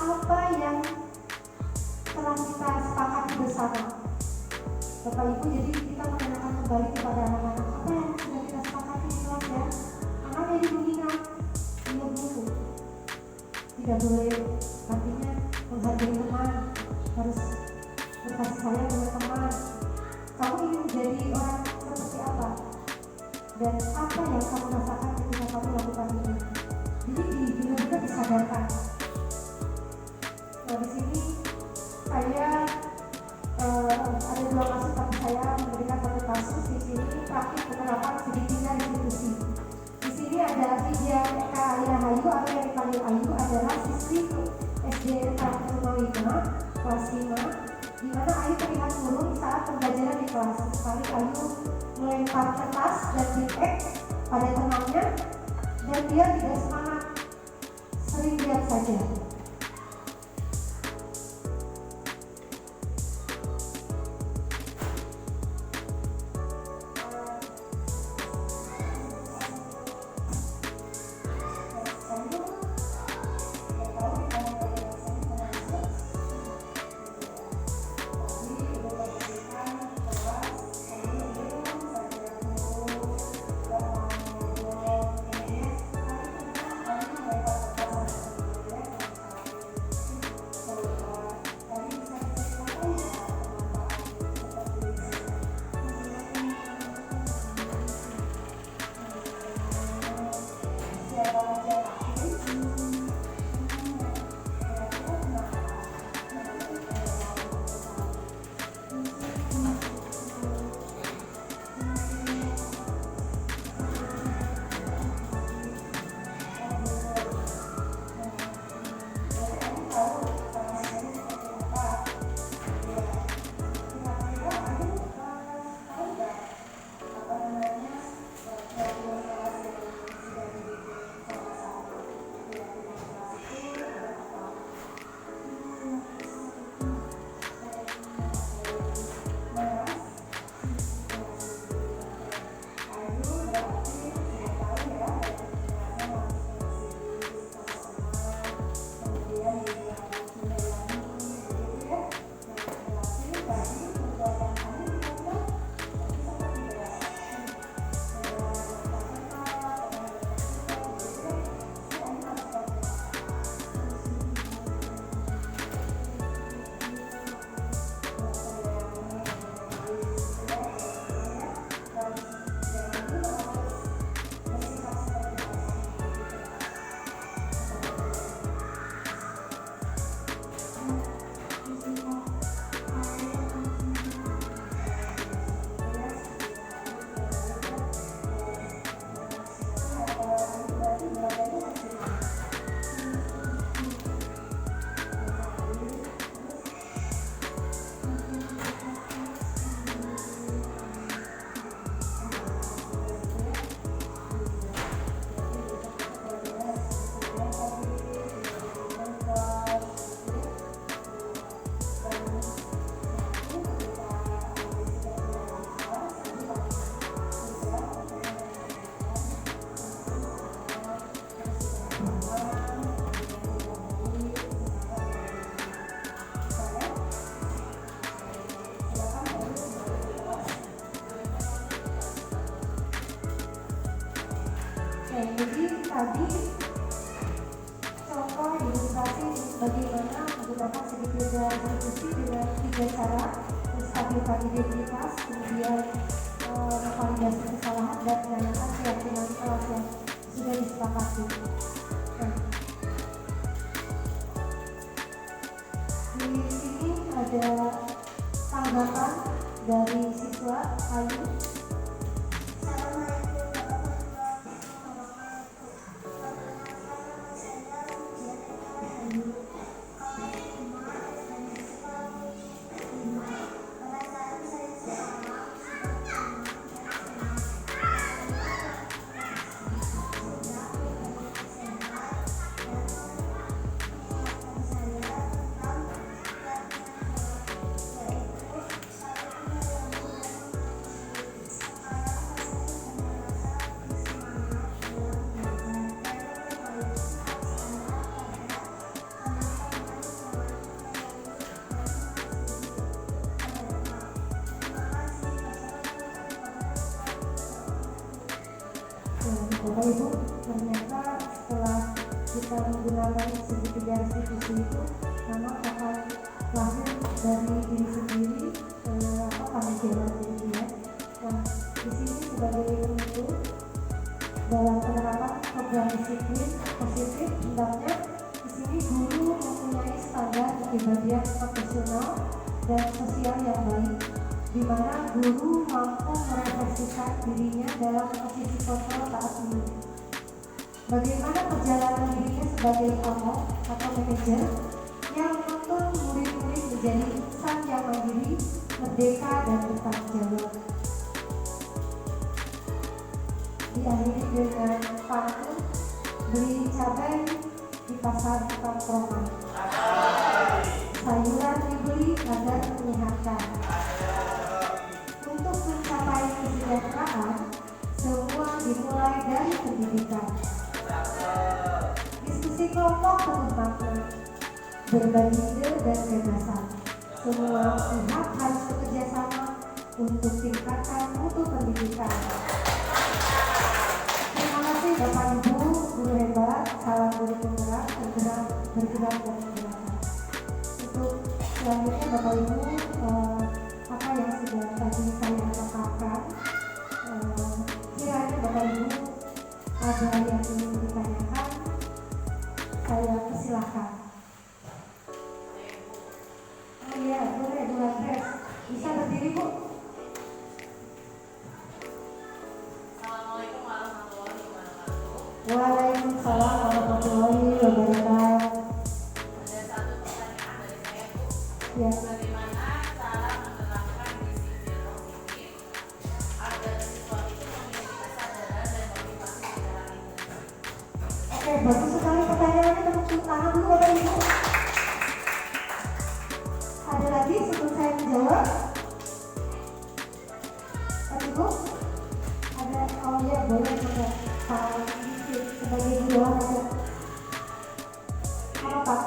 apa yang telah kita sepakati bersama? Bapak Ibu, jadi kita menanyakan kembali kepada anak-anak apa yang sudah kita sepakati di kelas ya. Anak jadi mengingat, iya Bu, tidak boleh, artinya menghargai teman, harus berkasih sayang dengan teman. Kamu ingin menjadi orang seperti apa? Dan apa yang kamu rasakan ketika kamu lakukan ini? Jadi benar-benar disadarkan. Nah, di sini saya ada dua kasus, tapi saya memberikan satu kasus. Di sini praktik penerapan segitiga institusi. Di sini ada Vidya Eka Rahayu atau yang dipanggil Ayu adalah siswi SD 105 kelas 5, di mana Ayu terlihat murung saat pembelajaran di kelas. Sekali Ayu melempar kertas dan titik pada temannya dan dia tidak semangat, sering diam saja. Oke, jadi tadi contoh ilustrasi bagaimana menggunakan segitiga distribusi dengan 3 cara: menstabilkan identitas, kemudian validasi kesalahan, dan menanyakan keyakinan kelas yang sudah disepakati. Nah, di sini ada tanggapan dari siswa Ayu. Bapak Ibu, ternyata setelah kita menggunakan segitiga restitusi itu, memang akan lahir dari diri sendiri pemikiran ini ya. Nah, di sini sebagai penutup dalam penerapan program disiplin positif, hendaknya di sini guru mempunyai standar kepribadian profesional dan sosial yang baik, di mana guru mampu merefleksikan dirinya dalam posisi kontrol saat ini. Bagaimana perjalanan dirinya sebagai pamong atau manajer yang menuntun murid-murid menjadi insan yang mandiri, merdeka, dan bertanggung jawab. Diakhiri dengan pantun, beli cabai di pasar tongkrongan, sayuran dibeli agar menyehatkan. Untuk mencapai kesejahteraan, semua dimulai dari pendidikan. Diskusi kelompok penuh makna, berbagi ide dan gagasan. Semua pihak harus bekerja sama untuk tingkatkan mutu pendidikan. Terima kasih Bapak Ibu, guru hebat, salam guru penggerak, bergerak dan bergerak. Untuk selanjutnya Bapak Ibu, apa yang sudah tadi saya katakan, kiranya Bapak Ibu ada yang ingin ditanyakan, saya persilahkan. Oh iya, boleh, Bu Andres. Bisa berdiri, Bu? Assalamualaikum warahmatullahi wabarakatuh. Waalaikumsalam warahmatullahi wabarakatuh. Ada satu pertanyaan dari saya, Bu. Ya. Bagaimana cara menerapkan disiplin positif agar siswa itu memiliki kesadaran dan motivasi secara intens? Oke, bagus sekali pertanyaannya. Tepuk tangan dulu Bapak Ibu. Ada lagi sebelum saya menjawab? Bapak Ibu? Ada, oh ya boleh juga. Pak Dikit sebagai guru olahraga. Apa Pak?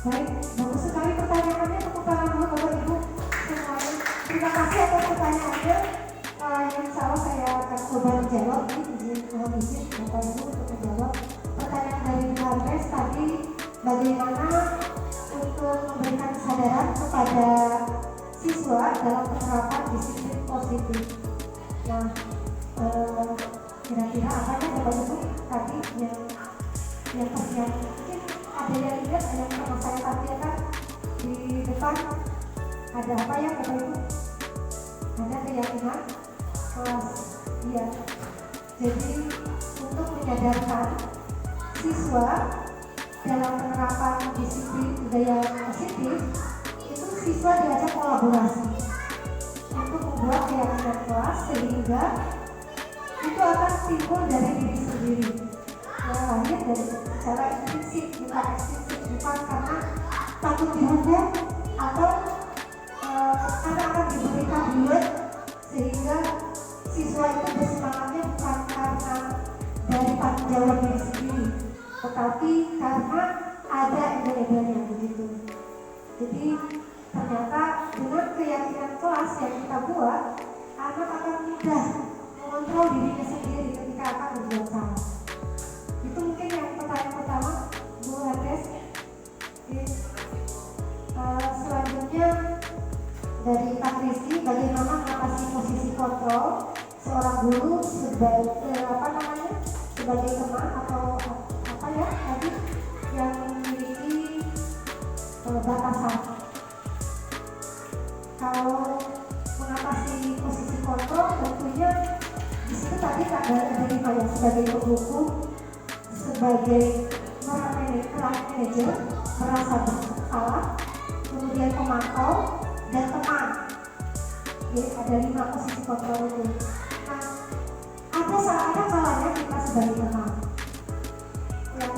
Baik, bagus sekali pertanyaannya. Tepuk tangan dulu Bapak Ibu semuanya. Terima kasih atas pertanyaannya. Yang insya Allah saya akan coba menjawab. Mohon izin Bapak Ibu untuk menjawab pertanyaan dari Bu Andres tadi, bagaimana untuk memberikan kesadaran kepada siswa dalam penerapan disiplin positif. Nah, kira-kira apa ya Bapak Ibu tadi yang mungkin ada yang ingat, ada yang pernah saya tampilkan di depan, ada apa ya Bapak Ibu? Ada keyakinan kelas, iya. Jadi untuk menyadarkan siswa dalam penerapan disiplin budaya positif, itu siswa diajak kolaborasi untuk membuat keyakinan kelas sehingga itu akan timbul dari diri sendiri. Lahir dari secara implisit, bukan eksplisit, bukan karena takut dihukum atau karena akan diberikan dibuat sehingga siswa itu bersemangatnya bukan karena dari tanggung jawabnya sendiri, tetapi karena ada embel-embelnya begitu. Jadi ternyata dengan keyakinan kelas yang kita buat, anak akan mudah mengontrol dirinya sendiri ketika akan berbuat salah. Itu mungkin yang pertanyaan pertama, Bu Herdes. Selanjutnya dari Pak Rizky, bagaimana mengatasi posisi kontrol seorang guru sebagai teman atau apa ya tadi yang memiliki batasan. Kalau mengatasi posisi kontrol tentunya di situ tadi ada lima ya, sebagai penghukum, sebagai manajer, merasa bersalah, kemudian pemantau dan teman. Jadi ada 5 posisi kontrol itu. Nah, ada kalanya kita sebagai teman. Ya,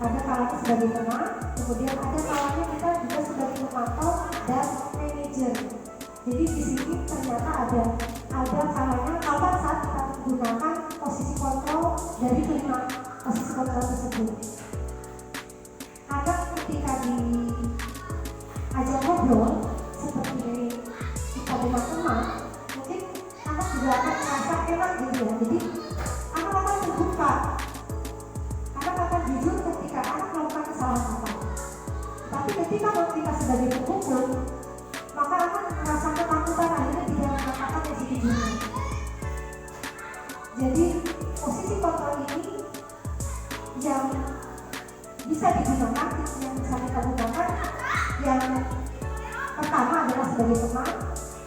ada kalanya sebagai teman, kemudian ada kalanya kita juga sebagai pemantau dan manajer. Jadi di sini ternyata ada kalanya kapan saat kita menggunakan posisi kontrol dari 5 posisi kontrol tersebut. Anak ketika diajak ngobrol seperti kita dengan teman, mungkin anak juga akan merasa enak gitu ya. Jadi anak akan terbuka, anak akan jujur ketika anak melakukan kesalahan apa. Tapi ketika kita sebagai penghukum, maka anak merasa ketakutan, akhirnya tidak mengatakan yang sejujurnya. Jadi posisi kontrol ini yang bisa digunakan, yang bisa kita gunakan, yang pertama adalah sebagai teman,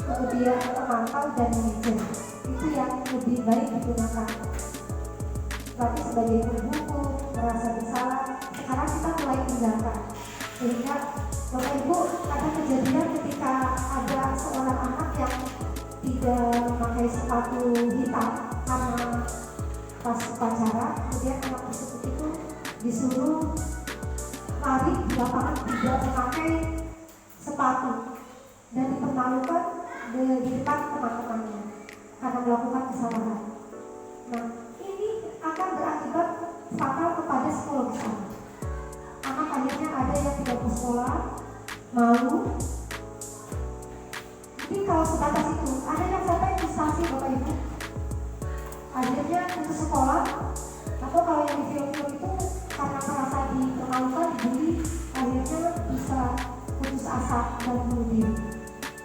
kemudian pemantau dan manajer. Itu yang lebih baik digunakan. Tapi sebagai penghukum, merasa bersalah, sekarang kita mulai tinggalkan. Sehingga Bapak Ibu, ada kejadian ketika ada seorang anak yang tidak memakai sepatu hitam karena pas upacara, kemudian anak tersebut itu disuruh lari di lapangan tidak memakai sepatu dan dipermalukan di depan teman-temannya karena melakukan kesalahan. Nah, ini akan berakibat fatal kepada psikologis anak. Anak akhirnya ada yang tidak bersekolah, malu. Jadi kalau sebatas itu, ada yang sampai frustasi Bapak Ibu. Akhirnya putus sekolah, atau kalau yang di film-film itu karena merasa dipermalukan, dibully, akhirnya bisa putus asa dan bunuh diri.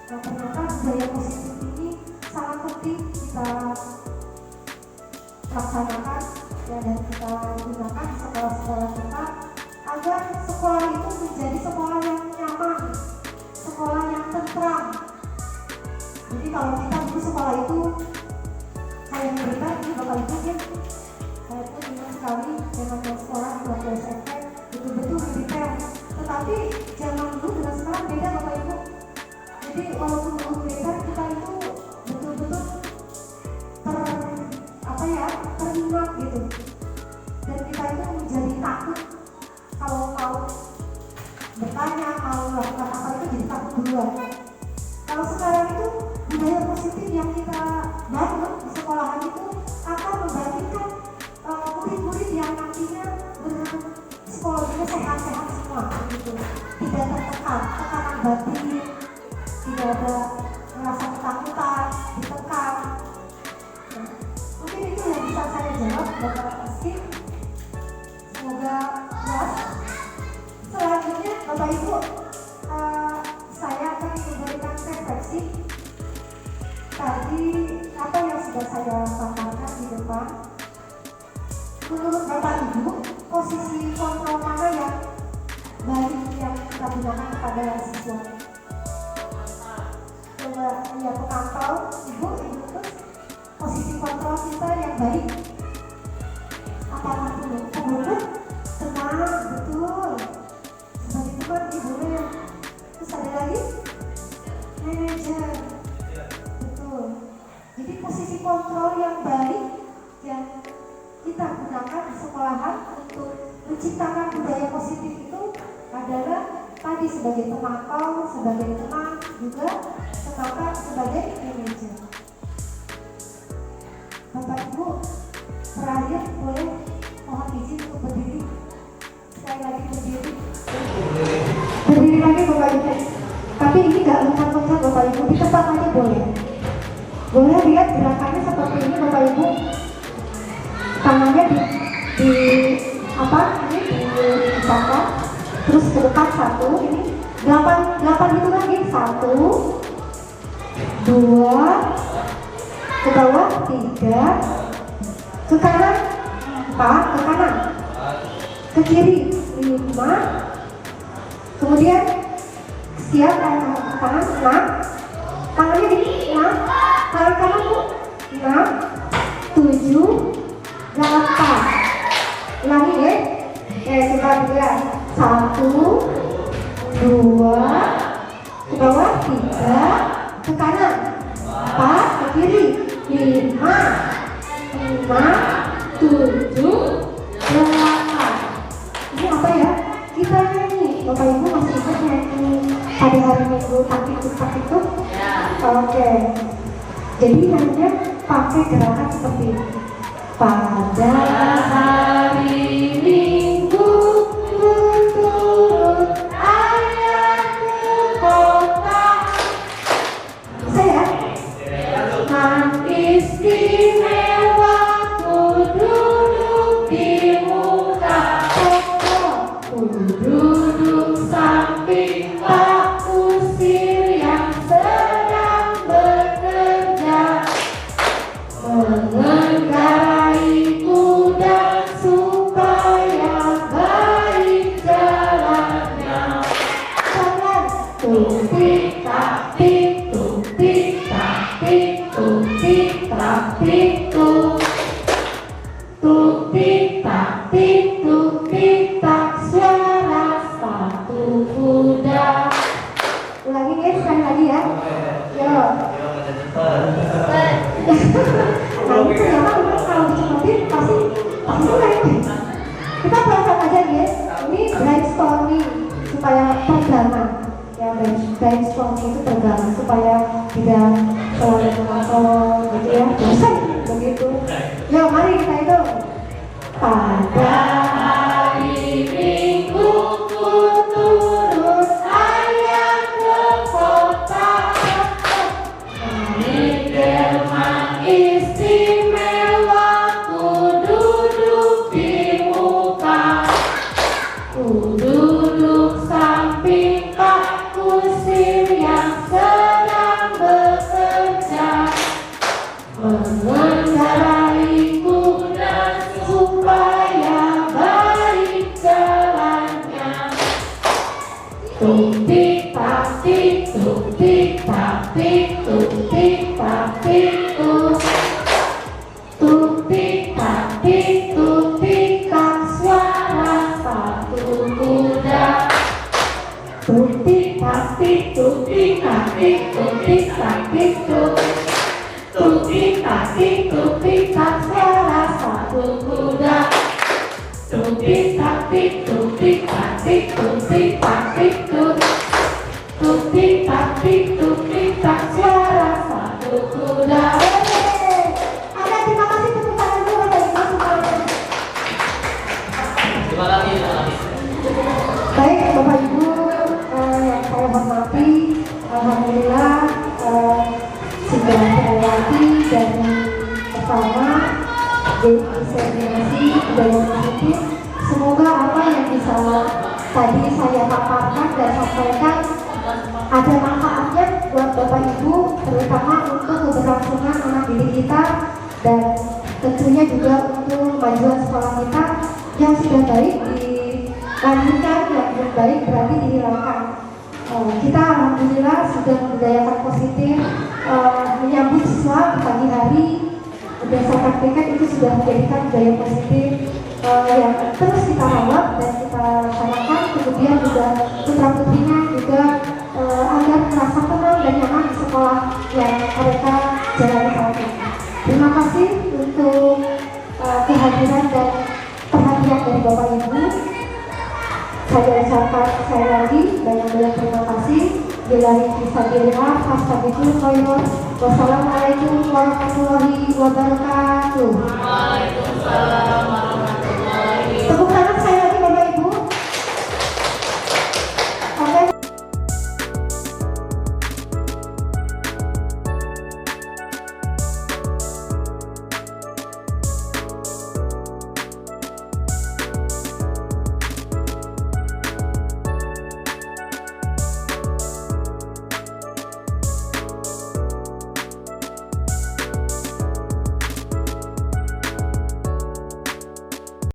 Nah, ternyata budaya positif ini sangat penting kita laksanakan ya, dan kita gunakan di sekolah-sekolah kita agar sekolah itu menjadi sekolah yang nyaman, sekolah yang tentram. Jadi kalau kita di sekolah itu kayak berita ini Bapak Ibu ya, saya pun ingat sekali dengan sekolah di waktu SMP betul-betul militer. Tetapi zaman dulu dengan sekarang beda Bapak Ibu. Jadi walaupun dulu militer, kita itu betul-betul teringat gitu. Dan kita itu menjadi takut kalau mau bertanya, mau melakukan apa itu jadi takut duluan. Kalau sekarang itu budaya positif yang kita bangun di sekolahan itu akan membangkitkan murid-murid yang nantinya psikologinya sehat-sehat semua gitu. Tidak tertekan, tekanan batin, tidak ada merasa ketakutan, ditekan. Nah, mungkin itu yang bisa saya jawab Bapak Rizky. Semoga puas. Selanjutnya Bapak Ibu, saya akan memberikan refleksi tadi apa yang sudah saya paparkan di depan. Menurut Bapak Ibu, posisi kontrol mana yang baik yang kita gunakan kepada siswa? Coba ya, pemantau, Ibu terus posisi kontrol kita yang baik apakah dulu? Penghukum? Tenang, betul. Sebagai teman Ibunya. Terus ada lagi? Manajer. Betul. Jadi posisi kontrol yang baik yang kita gunakan di sekolahan untuk menciptakan budaya positif itu adalah tadi sebagai pemantau, sebagai teman, juga serta sebagai manajer. Bapak Ibu, terakhir boleh mohon izin untuk berdiri. Sekali lagi berdiri. Berdiri lagi Bapak Ibu. Tapi ini nggak loncat-loncat Bapak Ibu, di tempat aja boleh. Boleh lihat gerakannya seperti ini Bapak Ibu. Tangannya di apa? Ini dipisahkan. Terus ke depan 1, ini 8 gitu lagi. 1, 2, ke bawah 3, ke kanan 4, ke kanan, ke kiri 5, kemudian siap ke kanan 6, tangannya di 6, tangan kanan Bu 6, 7, 8. Ulangi ya. Coba lihat. 1, 2, ke bawah 3, ke kanan 4, ke kiri 5, 6, 7, 8. Ini apa ya? Kita nyanyi. Bapak Ibu masih ingat nyanyi pada hari Minggu taktik-taktik? Oke. Jadi nyanyinya pakai gerakan seperti ini. Pada hari Minggu turut ayah ke kota. Saya istimewa ku duduk di muka toko, ku duduk samping Pak Kusir yang sedang bekerja mengendarai kuda supaya baik jalannya. Jalan tupik tapik tupik tapik tupik tapik tupik tapik tupik tak suara satu kuda. Ulangi ya, sekali lagi ya. Yo. Nah itu ternyata memang kalau dicepetin pasti mulai. Kita pelan-pelan aja nih ya. Ini brainstorming supaya pegangan. Ya brainstorming itu pegangan supaya tidak selalu menonton gitu ya. Bosan begitu. Yuk mari kita hitung. Pada hari Minggu ku turut ayah ke kota. Hari Delman istimewa ku duduk di muka, ku duduk samping Pak Kusir yang sedang bekerja mengendarai kuda supaya baik jalannya. Tupik tapik tupik tapik tupik tapik tupik tapik tupik tak suara satu kuda. Tupik tapik tupik tapik tupik tapik tupik tapik tupik tak suara satu kuda. Tupik tapik tupik tapik tupik tapik tupik tapik tupik tak suara satu kuda. Ada terima kasih tepuk tangan dulu dari Mas Sumarno. Terima kasih. Baik Bapak Ibu yang saya hormati, alhamdulillah sudah terlewati dari pertama diseminasi budaya positif. Semoga apa yang bisa tadi saya paparkan dan sampaikan ada manfaatnya buat Bapak Ibu, terutama untuk keberlangsungan anak didik kita dan tentunya juga untuk kemajuan sekolah kita. Yang sudah baik dilanjutkan, yang belum baik berarti dihilangkan. Kita alhamdulillah sudah membudayakan positif, menyambut siswa di pagi hari berdasarkan PK itu sudah menjadikan budaya positif yang terus kita rawat dan kita laksanakan. Kemudian juga putra putrinya juga agar merasa tenang dan nyaman di sekolah yang mereka jalani saat ini. Terima kasih untuk kehadiran dan perhatian dari Bapak Ibu. saya ucapkan sekali lagi banyak-banyak terima kasih. Billahi fisabilillah, fastaghfirul khairun. Wassalamualaikum warahmatullahi wabarakatuh. Waalaikumsalam warahmatullahi